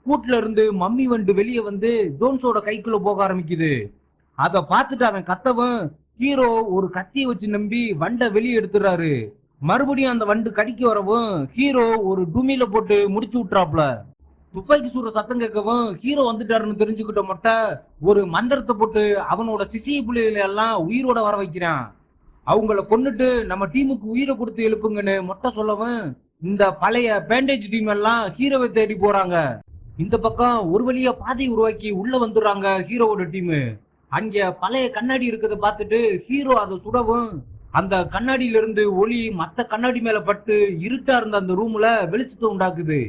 கூட்டுல இருந்து மம்மி வண்டு வெளியே வந்து ஜோன்ஸோட கைக்குள்ள போக ஆரம்பிக்குது. அத பார்த்துட்டு அவன் கத்தவும் ஹீரோ ஒரு கத்தியை வச்சு நம்பி வண்டை வெளியே எடுத்துறாரு. மறுபடியும் அந்த வண்டு கடிக்க வரவும் ஹீரோ ஒரு டுமியில போட்டு முடிச்சு விட்டுறாப்ல. துப்பாக்கி சூற சத்தம் கேட்கவும் ஹீரோ வந்துட்டாருன்னு தெரிஞ்சுக்கிட்ட மொட்டை ஒரு மந்திரத்தை போட்டு அவனோட சிசிய புள்ளைகளை எல்லாம் உயிரோட வர வைக்கிறான். அவங்கள கொன்னுட்டு நம்ம டீமுக்கு உயிரை கொடுத்து எழுப்புங்கன்னு மொட்டை சொல்லவும் இந்த பழைய பேண்டேஜ் டீம் எல்லாம் ஹீரோவை தேடி போறாங்க. இந்த பக்கம் ஒரு வழியா பாதை உருவாக்கி உள்ள வந்துடுறாங்க ஹீரோவோட டீமு. அங்க பழைய கண்ணாடி இருக்கிறத பார்த்துட்டு ஹீரோ அதை சுடவும் அந்த கண்ணாடியில இருந்து ஒளி மத்த கண்ணாடி மேல பட்டு இருட்டா இருந்த அந்த ரூம்ல வெளிச்சத்தை உண்டாக்குது.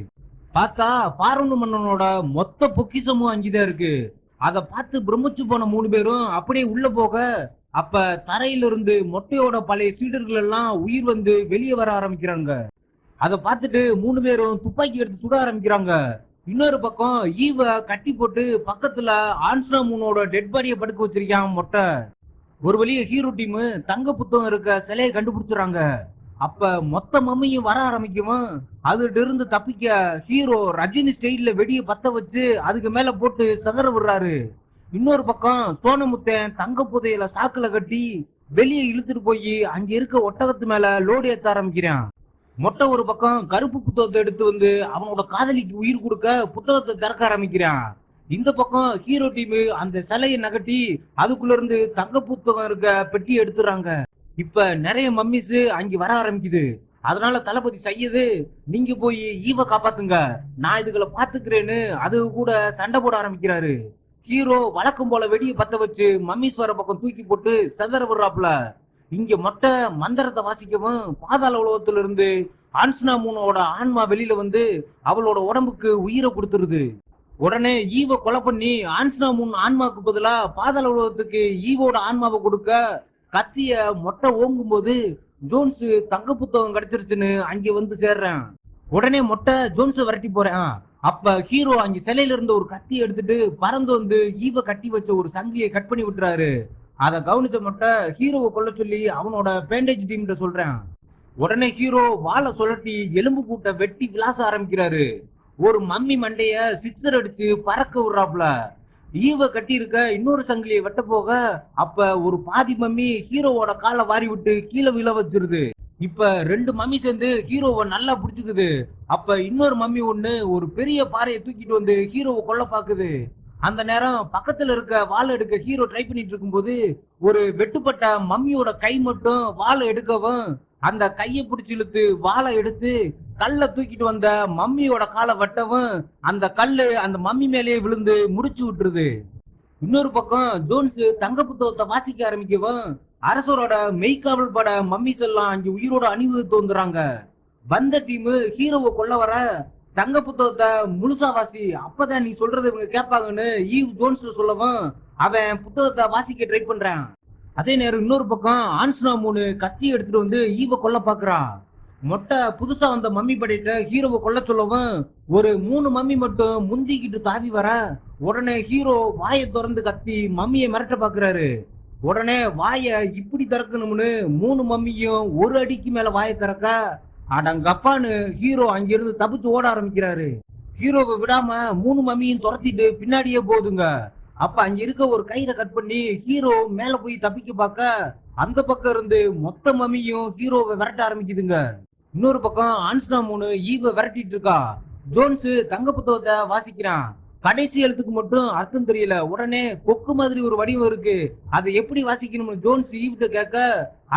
பார்த்தா ஃபாரூன் மன்னனோட மொத்த பொக்கிஷமும் அங்கேதான் இருக்கு. அதை பார்த்து பிரமிச்சு போன 3 பேரும் அப்படியே உள்ள போக அப்ப தரையில இருந்து மொட்டையோட பழைய சீடர்கள் எல்லாம் உயிர் வந்து வெளியே வர ஆரம்பிக்கிறாங்க. அதை பார்த்துட்டு 3 பேரும் துப்பாக்கி எடுத்து சுட ஆரம்பிக்கிறாங்க. இன்னொரு பக்கம் ஈவ கட்டி போட்டு பக்கத்துல ஆன்ஸ்னா மூனோட டெட் பாடியை படுக்க வச்சிருக்கான் மொட்டை. ஒரு வழிய ஹீரோ டீம் தங்க புத்தகம் இருக்க சிலையை கண்டுபிடிச்சுறாங்க. அப்ப மொத்த மம்மியும் வர ஆரம்பிக்கவும் அதுல இருந்து தப்பிக்க ஹீரோ ரஜினி ஸ்டைல்ல வெடிய பத்த வச்சு அதுக்கு மேல போட்டு சதற விடுறாரு. இன்னொரு பக்கம் சோனமுத்தன் தங்க புதையில சாக்குல கட்டி வெளியே இழுத்துட்டு போய் அங்க இருக்க ஒட்டகத்து மேல லோடு ஏத்த ஆரம்பிக்கிறான். மொட்டை ஒரு பக்கம் கருப்பு புத்தகத்தை எடுத்து வந்து அவனோட காதலிக்கு உயிர் கொடுக்க புத்தகத்தை திறக்க ஆரம்பிக்கிறான். இந்த பக்கம் ஹீரோ டீம் அந்த சிலையை நகட்டி அதுக்குள்ள இருந்து தங்க புத்தகம் இருக்க பெட்டி எடுத்துறாங்க. இப்ப நிறைய மம்மிஸ் அங்க வர ஆரம்பிக்குது. அதனால தளபதி சையது நீங்க போய் ஈவ காப்பாத்துங்க, நான் இதுகளை பாத்துக்கிறேன்னு அது கூட சண்டை போட ஆரம்பிக்கிறாரு. ஹீரோ வழக்கம் போல வெடியை பத்த வச்சு மம்மிஸ் வர பக்கம் தூக்கி போட்டு செதற விடுறாப்புல. இங்க மொட்டை மந்திரத்தை வாசிக்கவும் பாதாள உலகத்துல இருந்து ஆன்ஸ்னா மூனோட ஆன்மா வெளியில வந்து அவளோட உடம்புக்கு உயிரை கொடுத்துருது. உடனே ஈவ கொலை பண்ணி ஆன்ஸ்னா மூன் ஆன்மாவுக்கு பதிலா பாதாள உலகத்துக்கு ஈவோட ஆன்மாவை கொடுக்க கத்திய மொட்டை ஓங்கும் போது ஜோன்ஸ் தங்க புத்தகம் கிடைச்சிருச்சுன்னு அங்க வந்து சேர்றேன். உடனே மொட்டை ஜோன்ஸை விரட்டி போறேன். அப்ப ஹீரோ அங்க சிலையில இருந்து ஒரு கத்தி எடுத்துட்டு பறந்து வந்து ஈவ கட்டி வச்ச ஒரு சங்கிலியை கட் பண்ணி விட்டுறாரு. அதை கவனிச்ச மொட்டை ஹீரோவை கொல்ல சொல்லி அவனோட பேண்டேஜ் டீம் சொல்றேன். உடனே ஹீரோ வாழை சுழட்டி எலும்பு கூட்ட வெட்டி விளாச ஆரம்பிக்கிறாரு. ஒரு மம்மி மண்டைய சிக்ஸர் அடிச்சு பறக்க விடுறாப்புல. ஈவ கட்டி இருக்க இன்னொரு சங்கிலியை வெட்ட போக அப்ப ஒரு பாதி மம்மி ஹீரோவோட காலை வாரி விட்டு கீழே விழ வச்சிருது. இப்ப 2 மம்மி சேர்ந்து ஹீரோவை நல்லா பிடிச்சுக்குது. அப்ப இன்னொரு மம்மி ஒண்ணு ஒரு பெரிய பாறையை தூக்கிட்டு வந்து ஹீரோவை கொல்ல பாக்குது. அந்த நேரம் பக்கத்துல இருக்க வாழை எடுக்க ஹீரோ ட்ரை பண்ணிட்டு இருக்கும்போது ஒரு வெட்டுப்பட்ட மம்மியோட கை மட்டும் வாழை எடுக்கவும் அந்த கையை பிடிச்சி இழுத்து வாழை எடுத்து கல்லை தூக்கிட்டு வந்த மம்மியோட காலை வெட்டவும் அந்த கல்லு அந்த மம்மி மேலேயே விழுந்து முடிச்சு விட்டுருது. இன்னொரு பக்கம் ஜோன்ஸ் தங்க புத்தகத்தை வாசிக்க ஆரம்பிக்கவும் அரசரோட மெய்காவல் பட மம்மிஸ் எல்லாம் அங்க உயிரோட அணிவகுத்து வந்துறாங்க. வந்த டீம் ஹீரோவை கொல்ல வர தங்க புத்தகத்தை முழுசா வாசி, அப்பதான் நீ சொல்றது இவங்க கேட்பாங்கன்னு ஈவ் ஜோன்ஸ் சொல்லவும் அவன் புத்தகத்தை வாசிக்க ட்ரை பண்றான். அதே நேரம் இன்னொரு பக்கம் ஆன்ஸ்னா மூணு கத்தி எடுத்துட்டு வந்து ஈவ கொல்ல பாக்குறா. மொட்டை புதுசா வந்த மம்மி படையிட்ட ஹீரோவை கொல்ல சொல்லவும் ஒரு 3 மம்மி மட்டும் முந்திக்கிட்டு தாவி வர உடனே ஹீரோ வாயை திறந்து கத்தி மம்மியை மிரட்ட பாக்குறாரு. உடனே வாயை இப்படி திறக்கணும்னு 3 மம்மியும் ஒரு அடிக்கு மேல வாயை திறக்க அடங்கப்பான்னு ஹீரோ அங்கிருந்து தப்பிச்சு ஓட ஆரம்பிக்கிறாரு. ஹீரோவை விடாம 3 மம்மியும் துரத்திட்டு பின்னாடியே போகுதுங்க. அப்ப அங்க இருக்க ஒரு கயிறை கட் பண்ணி ஹீரோ மேல போய் தப்பிக்க பார்க்க அந்த பக்கம் இருந்து மொத்த மம்மியும் ஹீரோவை விரட்ட ஆரம்பிக்குதுங்க. இன்னொரு பக்கம் ஆன்ஸ்னா மூணு ஈவ விரட்டிட்டு இருக்கா. ஜோன்ஸ் தங்க புத்தகத்தை வாசிக்கிறான். கடைசி எழுத்துக்கு மட்டும் அர்த்தம் தெரியல. உடனே கொக்கு மாதிரி ஒரு வடிவம் இருக்கு, அதை எப்படி வாசிக்கணும்னு ஜோன்ஸ் ஈவ்கிட்ட கேட்க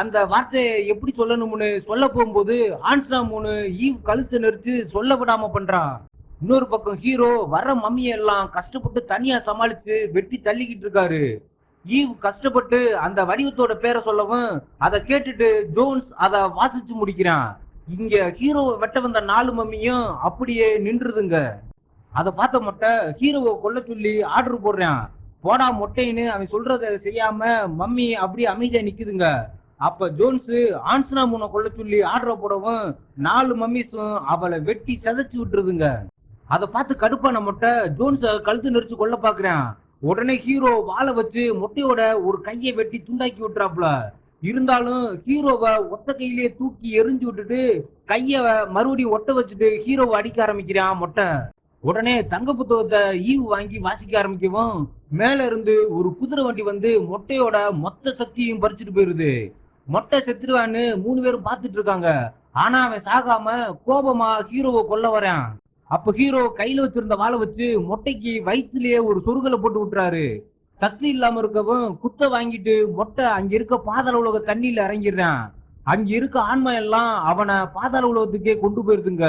அந்த வார்த்தையை எப்படி சொல்லணும்னு சொல்ல போகும்போது ஆன்ஸ்னா மூணு ஈவ் கழுத்து நெரிச்சு சொல்ல விடாம பண்றான். இன்னொரு பக்கம் ஹீரோ வர்ற மம்மியெல்லாம் கஷ்டப்பட்டு தனியா சமாளிச்சு வெட்டி தள்ளிக்கிட்டு இருக்காரு. ஈவ் கஷ்டப்பட்டு அந்த வடிவத்தோட பேரை சொல்லவும் அதை கேட்டுட்டு ஜோன்ஸ் அதை வாசிச்சு முடிக்கிறான். இங்க ஹீரோவை வெட்ட வந்த 4 மம்மியும் அப்படியே நின்றுதுங்க. அதை பார்த்த மொட்டை ஹீரோவை கொல்ல சொல்லி ஆர்டர் போடுறான். போடா மொட்டைன்னு அவன் சொல்றதை செய்யாம மம்மி அப்படியே அமைதியா நிக்குதுங்க. அப்ப ஜோன்ஸ் ஆன்ஸ்னா மூணை கொல்ல சொல்லி ஆர்டர் போடவும் 4 மம்மிஸும் அவளை வெட்டி சதைச்சு விட்டுருதுங்க. அதை பார்த்து கடுப்பான மொட்டை ஜோன்ஸ கழுத்து நெரிச்சு கொல்ல பாக்குறான். உடனே ஹீரோ வாழை வச்சு மொட்டையோட ஒரு கையை வெட்டி துண்டாக்கி விட்டுறாப்புல. இருந்தாலும் ஹீரோவை ஒத்த கையிலேயே தூக்கி எரிஞ்சு விட்டுட்டு கைய மறுபடியும் ஒட்ட வச்சுட்டு ஹீரோவை அடிக்க ஆரம்பிக்கிறான் மொட்டை. உடனே தங்க புத்தகத்தை ஈவு வாங்கி வாசிக்க ஆரம்பிக்கவும் மேல இருந்து ஒரு குதிரை வண்டி வந்து மொட்டையோட மொத்த சக்தியும் பறிச்சுட்டு போயிருது. மொட்டை செத்துருவான்னு 3 பேரும் பார்த்துட்டு இருக்காங்க. ஆனா அவன் சாகாம கோபமா ஹீரோவை கொல்ல வரான். அப்ப ஹீரோ கையில வச்சிருந்த வாளை வச்சு மொட்டைக்கு வயிற்றுலயே ஒரு சொருகலை போட்டு விட்டுறாரு. சக்தி இல்லாம இருக்கவும் குத்த வாங்கிட்டு மொட்டை அங்க இருக்க பாதாள உலக தண்ணியில இறங்கிடுறான். அங்க இருக்க ஆன்மா எல்லாம் அவனை பாதாள உலகத்துக்கே கொண்டு போயிருதுங்க.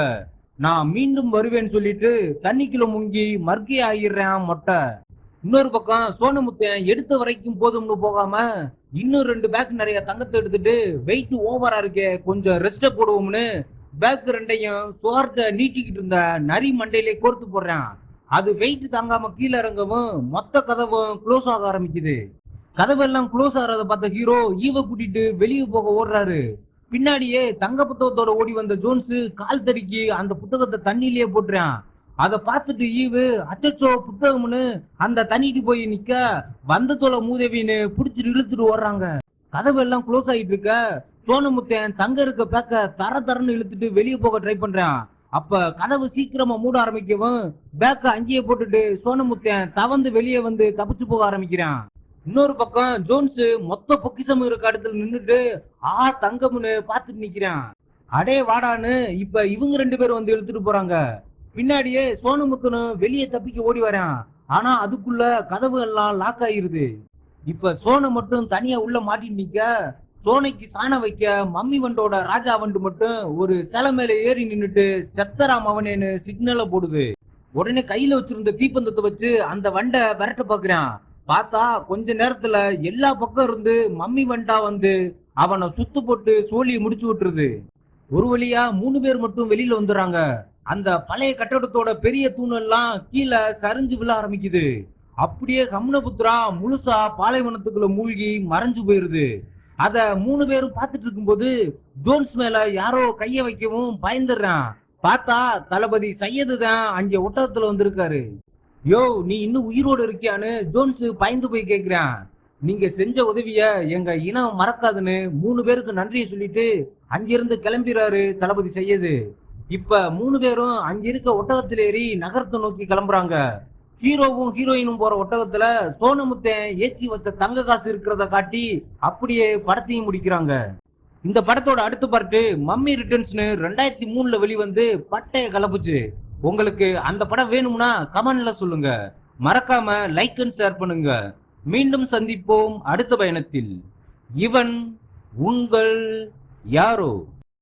நான் மீண்டும் வருவேன்னு சொல்லிட்டு தண்ணிக்குள்ள முங்கி மர்க்கே ஆகிடுறான் மொட்டை. இன்னொரு பக்கம் சோனமுத்தன் எடுத்த வரைக்கும் போதும்னு போகாம இன்னும் 2 பேக் நிறைய தங்கத்தை எடுத்துட்டு வெயிட் ஓவரா இருக்கே கொஞ்சம் ரெஸ்ட போடுவோம்னு பேக் 2ஐயும் சுவார்ட்ட நீட்டிக்கிட்டு இருந்த நரி மண்டையிலே கோர்த்து போடுறான். அது வெயிட் தாங்காம கீழே இறங்கவும் மொத்த கதவும் க்ளோஸ் ஆக ஆரம்பிக்குது. கதவெல்லாம் க்ளோஸ் ஆகிறத பார்த்த ஹீரோ ஈவை கூட்டிட்டு வெளியே போக ஓடுறாரு. பின்னாடியே தங்க புத்தகத்தோட ஓடி வந்த ஜோன்ஸ் கால் தடிக்கி அந்த புத்தகத்தை தண்ணியிலேயே போட்டுறான். அதை பார்த்துட்டு ஈவு அச்சச்சோ புத்தகம்னு அந்த தண்ணிட்டு போய் நிக்க வந்ததோட மூதேவின்னு புடிச்சு இழுத்துட்டு ஓடுறாங்க. கதவு எல்லாம் க்ளோஸ் ஆகிட்டு இருக்க சோனமுத்தன் தங்க இருக்க பேக்க தரன்னு இழுத்துட்டு வெளியே போக ட்ரை பண்றான். அப்ப கதவு சீக்கிரமா மூட ஆரம்பிக்கவும் பேக்க அங்கேயே போட்டுட்டு சோனமுத்தன் தவந்து வெளியே வந்து தப்பிச்சு போக ஆரம்பிக்கிறான். இன்னொரு பக்கம் ஜோன்ஸ் மொத்த பொக்கிசம் இருக்க இடத்துல நின்னுட்டு தங்கம்னு பாத்துட்டு நிக்கிறான். அடே வாடான்னு இப்ப இவங்க 2 பேரும் வந்து இழுத்துட்டு போறாங்க. பின்னாடியே சோனமுத்தனும் வெளியே தப்பிக்க ஓடி வரான். ஆனா அதுக்குள்ள கதவு எல்லாம் லாக் ஆயிருது. இப்ப சோனை மட்டும் தனியா உள்ள மாட்டிட்டு நிக்க சோனைக்கு சாண வைக்க மம்மி வண்டோட ராஜா வண்டு மட்டும் ஒரு சிலை மேல ஏறி நின்னுட்டு செத்தராம் அவனேன்னு சிக்னலை போடுது. உடனே கையில வச்சிருந்த தீப்பந்தத்தை வச்சு அந்த வண்டை விரட்ட பாக்குறான். பார்த்தா கொஞ்ச நேரத்துல எல்லா பக்கம் இருந்து மம்மி வண்டா வந்து அவனை சுத்து போட்டு சோழியை முடிச்சு விட்டுருது. ஒரு வழியா 3 பேர் மட்டும் வெளியில வந்துடுறாங்க. அந்த பழைய கட்டடத்தோட பெரிய தூணெல்லாம் கீழே சரிஞ்சு விழ ஆரம்பிக்குது. அப்படியே கம்னபுத்ரா முழுசா பாலைவனத்துக்குள்ள மூழ்கி மறைஞ்சு போயிருது. அத 3 பேரும் பார்த்துட்டு இருக்கும்போது ஜோன்ஸ் மேல யாரோ கைய வைக்கவும் பயந்துடுறான். பார்த்தா தளபதி சையது தான் அங்க ஒட்டகத்துல வந்திருக்காரு. யோ நீ இன்னும் உயிரோடு இருக்கியான்னு ஜோன்ஸ் பயந்து போய் கேக்குறான். நீங்க செஞ்ச உதவிய எங்க இனம் மறக்காதுன்னு 3 பேருக்கு நன்றியை சொல்லிட்டு அங்கிருந்து கிளம்பிறாரு தளபதி சையது. இப்ப 3 பேரும் அங்க இருக்க ஒட்டகத்துல ஏறி நகரத்தை நோக்கி கிளம்புறாங்க. ஹீரோவும் ஹீரோயினும் போற ஒட்டகத்துல சோனமுத்தன் ஏத்தி வச்ச தங்க காசு இருக்கிறத காட்டி அப்படியே படத்தையும் முடிக்கிறாங்க. இந்த படத்தோட அடுத்த பார்ட்டு மம்மி ரிட்டர்ன்ஸ்னு 2003ல வெளிவந்து பட்டைய கலப்புச்சு. உங்களுக்கு அந்த படம் வேணும்னா கமெண்ட்ல சொல்லுங்க. மறக்காம லைக் அண்ட் ஷேர் பண்ணுங்க. மீண்டும் சந்திப்போம் அடுத்த பயணத்தில். இவன் உங்கள் யாரோ.